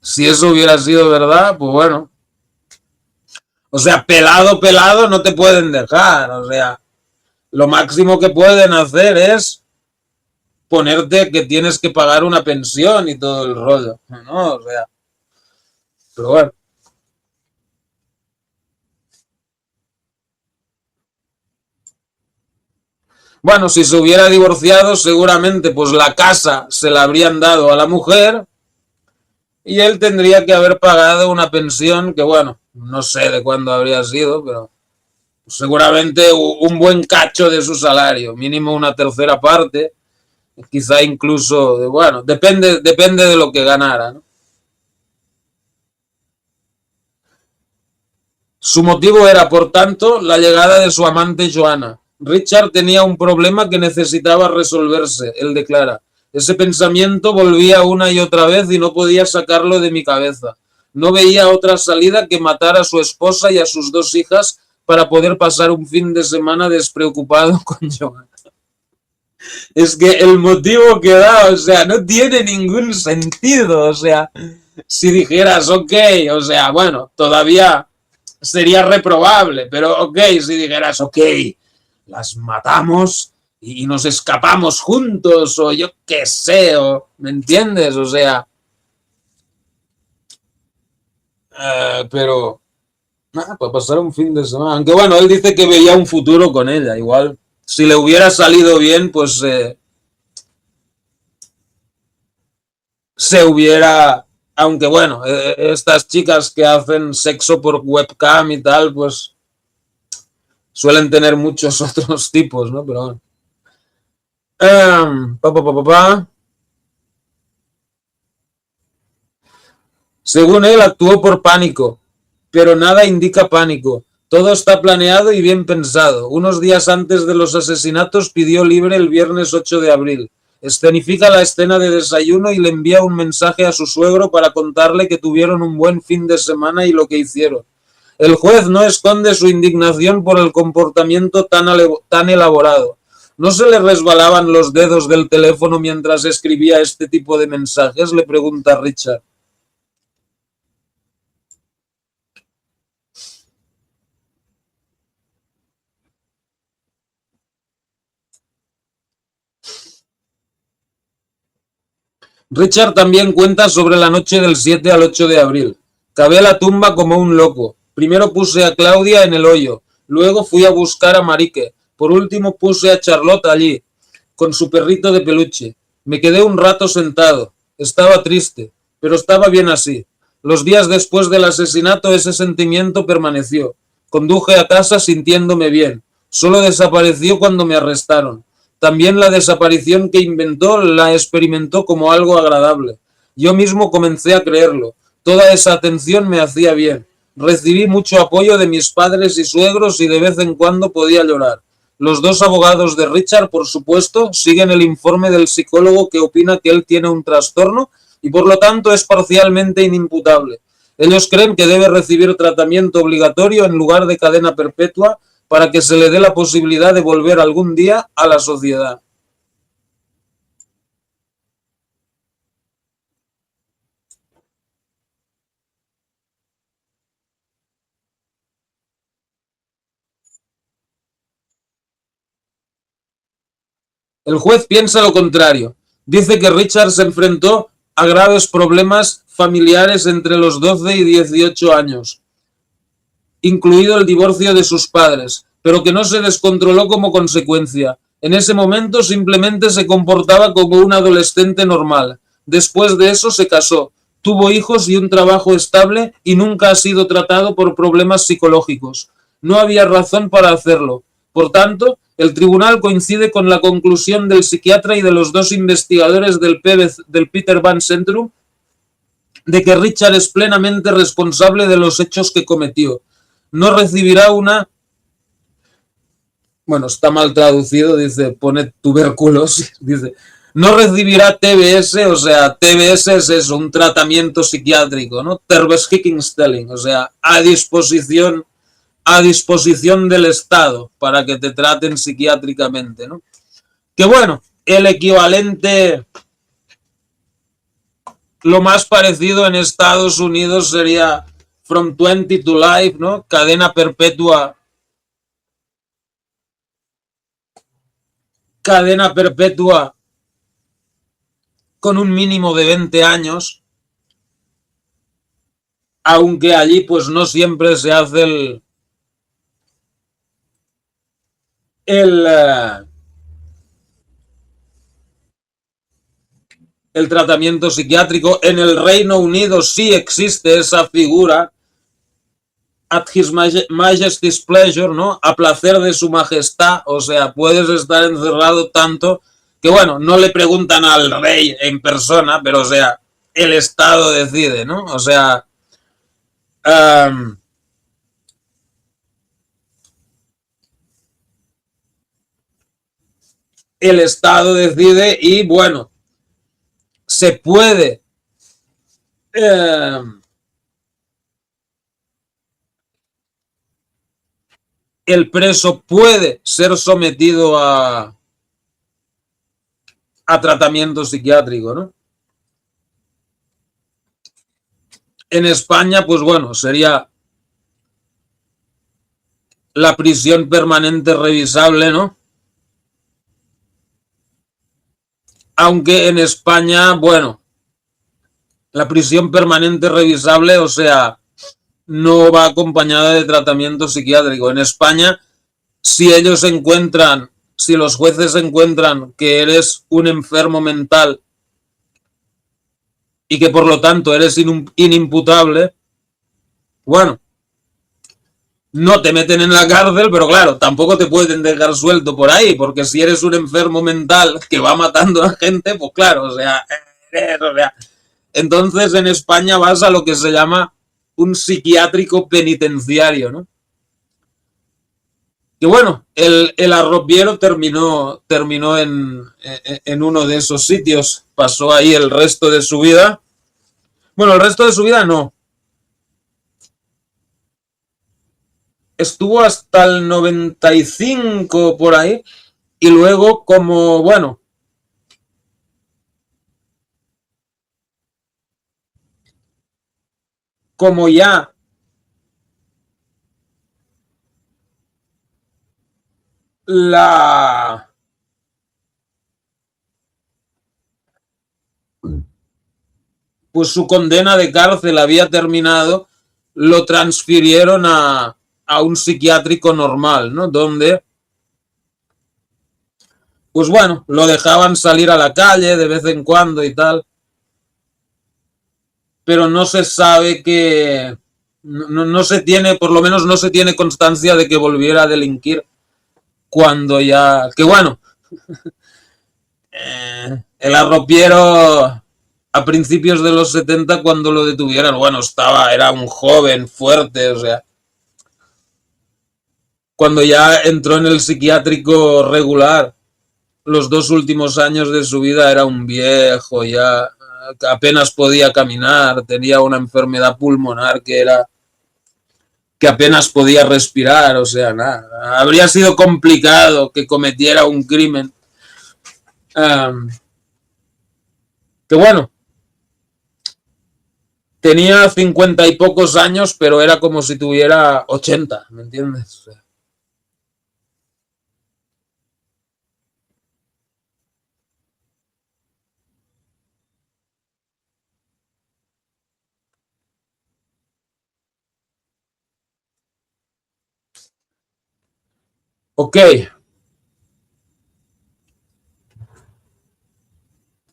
si eso hubiera sido verdad, pues bueno. O sea, pelado, pelado no te pueden dejar. O sea, lo máximo que pueden hacer es ponerte que tienes que pagar una pensión y todo el rollo, ¿no? O sea, pero bueno. Bueno, si se hubiera divorciado, seguramente pues la casa se la habrían dado a la mujer y él tendría que haber pagado una pensión que, bueno, no sé de cuándo habría sido, pero seguramente un buen cacho de su salario, mínimo una tercera parte, quizá incluso, bueno, depende de lo que ganara, ¿no? Su motivo era, por tanto, la llegada de su amante Joanna. Richard tenía un problema que necesitaba resolverse, él declara. Ese pensamiento volvía una y otra vez y no podía sacarlo de mi cabeza. No veía otra salida que matar a su esposa y a sus dos hijas para poder pasar un fin de semana despreocupado con Joanna. Es que el motivo que da, o sea, no tiene ningún sentido. O sea, si dijeras, ok, o sea, bueno, todavía sería reprobable, pero ok, si dijeras, ok, las matamos y nos escapamos juntos, o yo qué sé, o, ¿me entiendes? O sea, pero, nada, para pasar un fin de semana. Aunque bueno, él dice que veía un futuro con ella, igual. Si le hubiera salido bien, pues se hubiera, aunque bueno, estas chicas que hacen sexo por webcam y tal, pues suelen tener muchos otros tipos, ¿no? Pero bueno. Pa, pa, pa, pa, pa. Según él, actuó por pánico, pero nada indica pánico. Todo está planeado y bien pensado. Unos días antes de los asesinatos pidió libre el viernes 8 de abril. Escenifica la escena de desayuno y le envía un mensaje a su suegro para contarle que tuvieron un buen fin de semana y lo que hicieron. El juez no esconde su indignación por el comportamiento tan elaborado. ¿No se le resbalaban los dedos del teléfono mientras escribía este tipo de mensajes? Le pregunta Richard. Richard también cuenta sobre la noche del 7 al 8 de abril. Cavé la tumba como un loco. Primero puse a Claudia en el hoyo. Luego fui a buscar a Marique. Por último puse a Charlotte allí, con su perrito de peluche. Me quedé un rato sentado. Estaba triste, pero estaba bien así. Los días después del asesinato ese sentimiento permaneció. Conduje a casa sintiéndome bien. Solo desapareció cuando me arrestaron. También la desaparición que inventó la experimentó como algo agradable. Yo mismo comencé a creerlo. Toda esa atención me hacía bien. Recibí mucho apoyo de mis padres y suegros y de vez en cuando podía llorar. Los dos abogados de Richard, por supuesto, siguen el informe del psicólogo que opina que él tiene un trastorno y por lo tanto es parcialmente inimputable. Ellos creen que debe recibir tratamiento obligatorio en lugar de cadena perpetua para que se le dé la posibilidad de volver algún día a la sociedad. El juez piensa lo contrario. Dice que Richard se enfrentó a graves problemas familiares entre los 12 y 18 años, incluido el divorcio de sus padres, pero que no se descontroló como consecuencia. En ese momento simplemente se comportaba como un adolescente normal. Después de eso se casó, tuvo hijos y un trabajo estable y nunca ha sido tratado por problemas psicológicos. No había razón para hacerlo. Por tanto, el tribunal coincide con la conclusión del psiquiatra y de los dos investigadores del Peter Van Centrum de que Richard es plenamente responsable de los hechos que cometió. No recibirá una... Bueno, está mal traducido, dice, pone tuberculosis, dice, no recibirá TBS, o sea, TBS es eso, un tratamiento psiquiátrico, ¿no? Terbeskickingstelling, o sea, a disposición del Estado para que te traten psiquiátricamente, ¿no? Que bueno, el equivalente, lo más parecido en Estados Unidos sería From 20 to Life, ¿no? Cadena perpetua con un mínimo de 20 años, aunque allí pues no siempre se hace el, el tratamiento psiquiátrico. En el Reino Unido sí existe esa figura, at his majesty's pleasure, ¿no? A placer de su majestad, o sea, puedes estar encerrado tanto que, bueno, no le preguntan al rey en persona, pero, o sea, el Estado decide, ¿no? O sea, el Estado decide y, bueno, se puede el preso puede ser sometido a tratamiento psiquiátrico, ¿no? En España, pues bueno, sería la prisión permanente revisable, ¿no? Aunque en España, bueno, la prisión permanente revisable, o sea, no va acompañada de tratamiento psiquiátrico. En España, si ellos encuentran, si los jueces encuentran que eres un enfermo mental y que por lo tanto eres inimputable, bueno, no te meten en la cárcel, pero claro, tampoco te pueden dejar suelto por ahí, porque si eres un enfermo mental que va matando a gente, pues claro, o sea, entonces en España vas a lo que se llama un psiquiátrico penitenciario, ¿no? Que bueno, el arropiero terminó en uno de esos sitios, pasó ahí el resto de su vida. Bueno, el resto de su vida no. Estuvo hasta el 95 por ahí. Y luego, como, bueno, como ya la... pues su condena de cárcel había terminado, lo transfirieron a un psiquiátrico normal, ¿no? Donde, pues bueno, lo dejaban salir a la calle de vez en cuando y tal, pero no se sabe que, no se tiene, por lo menos no se tiene constancia de que volviera a delinquir cuando ya, que bueno, el arropiero a principios de los 70 cuando lo detuvieron, bueno, era un joven fuerte, o sea, cuando ya entró en el psiquiátrico regular, los 2 últimos años de su vida era un viejo, ya apenas podía caminar, tenía una enfermedad pulmonar que apenas podía respirar, o sea, nada, habría sido complicado que cometiera un crimen. Que bueno, tenía 50 y pocos años, pero era como si tuviera 80, ¿me entiendes? O sea, Ok,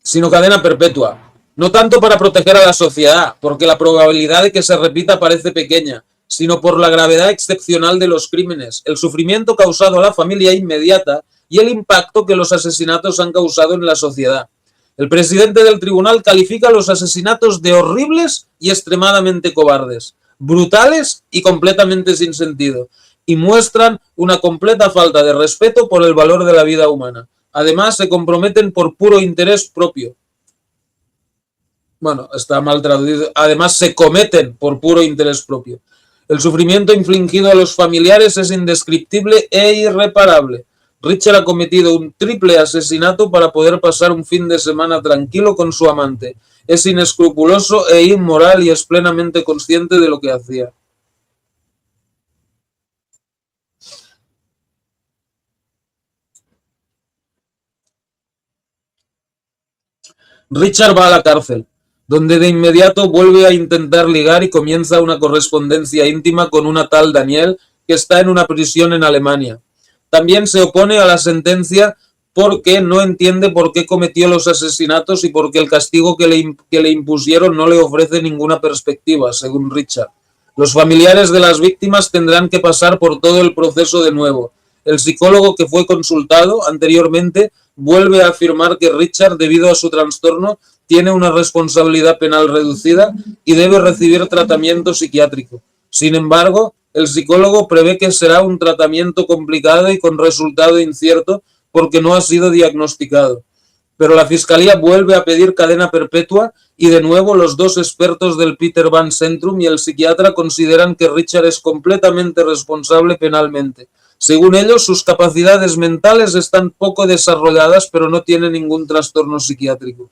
sino cadena perpetua. No tanto para proteger a la sociedad, porque la probabilidad de que se repita parece pequeña, sino por la gravedad excepcional de los crímenes, el sufrimiento causado a la familia inmediata y el impacto que los asesinatos han causado en la sociedad. El presidente del tribunal califica los asesinatos de horribles y extremadamente cobardes, brutales y completamente sin sentido, y muestran una completa falta de respeto por el valor de la vida humana. Además, se comprometen por puro interés propio. Bueno, está mal traducido. Además, se cometen por puro interés propio. El sufrimiento infligido a los familiares es indescriptible e irreparable. Richard ha cometido un triple asesinato para poder pasar un fin de semana tranquilo con su amante. Es inescrupuloso e inmoral y es plenamente consciente de lo que hacía. Richard va a la cárcel, donde de inmediato vuelve a intentar ligar y comienza una correspondencia íntima con una tal Danielle que está en una prisión en Alemania. También se opone a la sentencia porque no entiende por qué cometió los asesinatos y porque el castigo que le impusieron no le ofrece ninguna perspectiva, según Richard. Los familiares de las víctimas tendrán que pasar por todo el proceso de nuevo. El psicólogo que fue consultado anteriormente vuelve a afirmar que Richard, debido a su trastorno, tiene una responsabilidad penal reducida y debe recibir tratamiento psiquiátrico. Sin embargo, el psicólogo prevé que será un tratamiento complicado y con resultado incierto porque no ha sido diagnosticado. Pero la fiscalía vuelve a pedir cadena perpetua y de nuevo los dos expertos del Peter Van Centrum y el psiquiatra consideran que Richard es completamente responsable penalmente. Según ellos, sus capacidades mentales están poco desarrolladas, pero no tiene ningún trastorno psiquiátrico.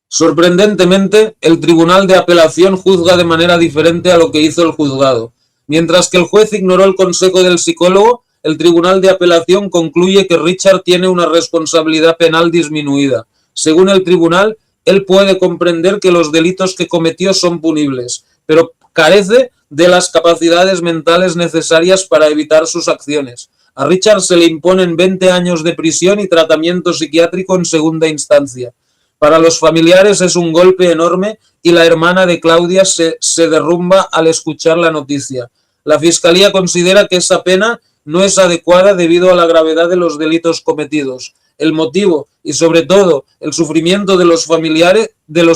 Sorprendentemente, el Tribunal de Apelación juzga de manera diferente a lo que hizo el juzgado. Mientras que el juez ignoró el consejo del psicólogo, el Tribunal de Apelación concluye que Richard tiene una responsabilidad penal disminuida. Según el tribunal, él puede comprender que los delitos que cometió son punibles, pero carece de las capacidades mentales necesarias para evitar sus acciones. A Richard se le imponen 20 años de prisión y tratamiento psiquiátrico en segunda instancia. Para los familiares es un golpe enorme y la hermana de Claudia se derrumba al escuchar la noticia. La fiscalía considera que esa pena no es adecuada debido a la gravedad de los delitos cometidos, el motivo y sobre todo el sufrimiento de los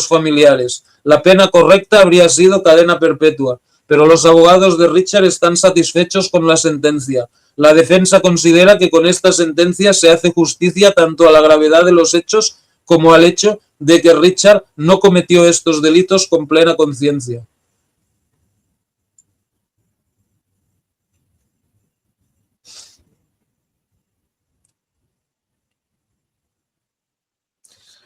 familiares. La pena correcta habría sido cadena perpetua, pero los abogados de Richard están satisfechos con la sentencia. La defensa considera que con esta sentencia se hace justicia tanto a la gravedad de los hechos como al hecho de que Richard no cometió estos delitos con plena conciencia.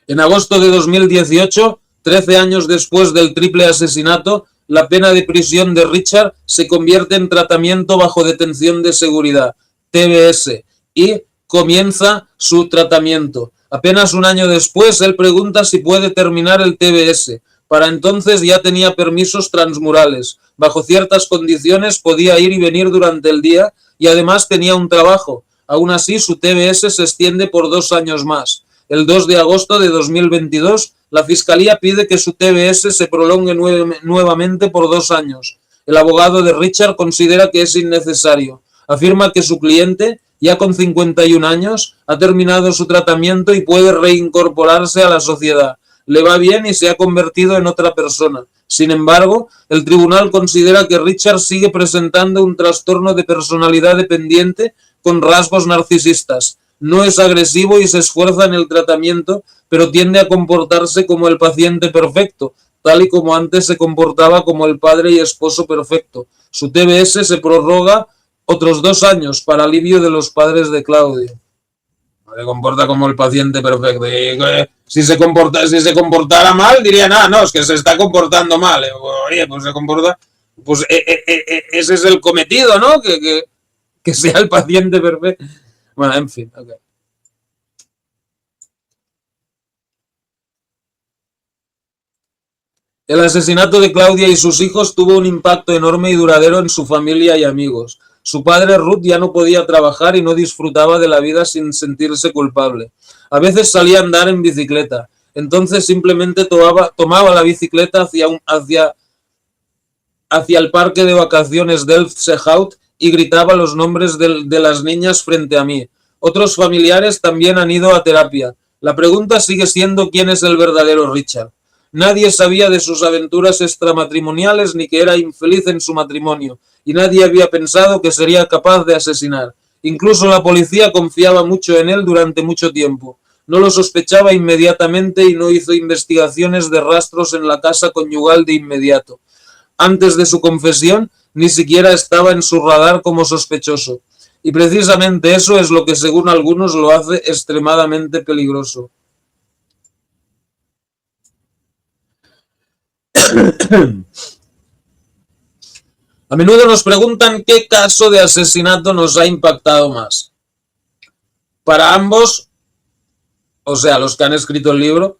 En agosto de 2018, 13 años después del triple asesinato, la pena de prisión de Richard se convierte en tratamiento bajo detención de seguridad, TBS, y comienza su tratamiento. Apenas un año después, él pregunta si puede terminar el TBS. Para entonces ya tenía permisos transmurales. Bajo ciertas condiciones podía ir y venir durante el día y además tenía un trabajo. Aún así, su TBS se extiende por 2 años más. El 2 de agosto de 2022, la Fiscalía pide que su TBS se prolongue nuevamente por 2 años. El abogado de Richard considera que es innecesario. Afirma que su cliente, ya con 51 años, ha terminado su tratamiento y puede reincorporarse a la sociedad. Le va bien y se ha convertido en otra persona. Sin embargo, el tribunal considera que Richard sigue presentando un trastorno de personalidad dependiente con rasgos narcisistas. No es agresivo y se esfuerza en el tratamiento, pero tiende a comportarse como el paciente perfecto, tal y como antes se comportaba como el padre y esposo perfecto. Su TBS se prorroga otros 2 años para alivio de los padres de Claudio. Se comporta como el paciente perfecto. Y, si se comportara mal, diría, ah, no, es que se está comportando mal. Oye, pues se comporta. Pues ese es el cometido, ¿no? Que sea el paciente perfecto. Bueno, en fin, ok. El asesinato de Claudia y sus hijos tuvo un impacto enorme y duradero en su familia y amigos. Su padre Ruth ya no podía trabajar y no disfrutaba de la vida sin sentirse culpable. A veces salía a andar en bicicleta. Entonces simplemente tomaba la bicicleta hacia el parque de vacaciones Delft-Sehout y gritaba los nombres de las niñas frente a mí. Otros familiares también han ido a terapia. La pregunta sigue siendo quién es el verdadero Richard. Nadie sabía de sus aventuras extramatrimoniales ni que era infeliz en su matrimonio, y nadie había pensado que sería capaz de asesinar. Incluso la policía confiaba mucho en él durante mucho tiempo. No lo sospechaba inmediatamente y no hizo investigaciones de rastros en la casa conyugal de inmediato. Antes de su confesión, ni siquiera estaba en su radar como sospechoso. Y precisamente eso es lo que, según algunos, lo hace extremadamente peligroso. A menudo nos preguntan qué caso de asesinato nos ha impactado más. Para ambos, o sea, los que han escrito el libro,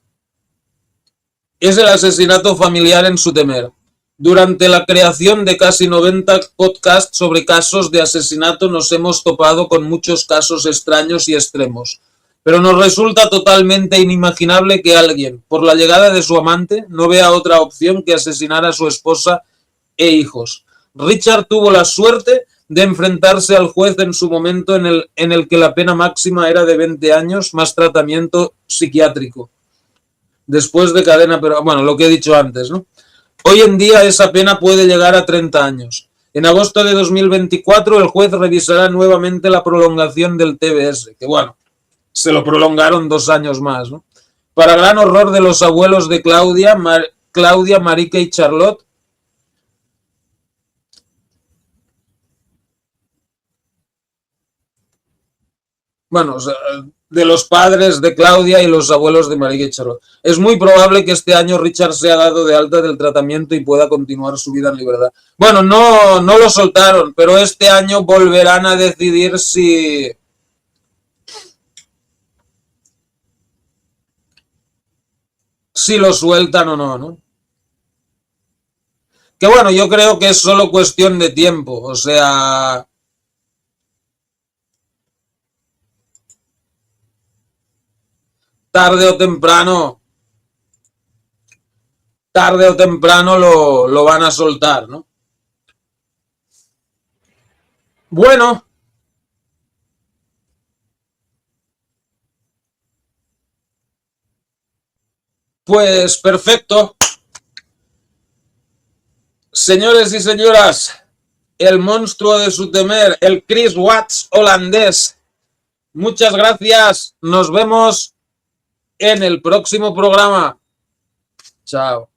es el asesinato familiar en Sutemer. Durante la creación de casi 90 podcasts sobre casos de asesinato nos hemos topado con muchos casos extraños y extremos, pero nos resulta totalmente inimaginable que alguien, por la llegada de su amante, no vea otra opción que asesinar a su esposa e hijos. Richard tuvo la suerte de enfrentarse al juez en su momento en el que la pena máxima era de 20 años más tratamiento psiquiátrico. Después de cadena, pero bueno, lo que he dicho antes, ¿no? Hoy en día esa pena puede llegar a 30 años. En agosto de 2024 el juez revisará nuevamente la prolongación del TBS, que bueno, se lo prolongaron 2 años más, ¿no? Para gran horror de los abuelos de Claudia, Marica y Charlotte, bueno, o sea, de los padres de Claudia y los abuelos de Marica y Charlotte. Es muy probable que este año Richard sea dado de alta del tratamiento y pueda continuar su vida en libertad. Bueno, no lo soltaron, pero este año volverán a decidir si lo sueltan o no, ¿no? Que bueno, yo creo que es solo cuestión de tiempo, o sea, tarde o temprano, tarde o temprano lo van a soltar, ¿no? Bueno, pues perfecto. Señores y señoras, el monstruo de Zoetermeer, el Chris Watts holandés. Muchas gracias. Nos vemos en el próximo programa. Chao.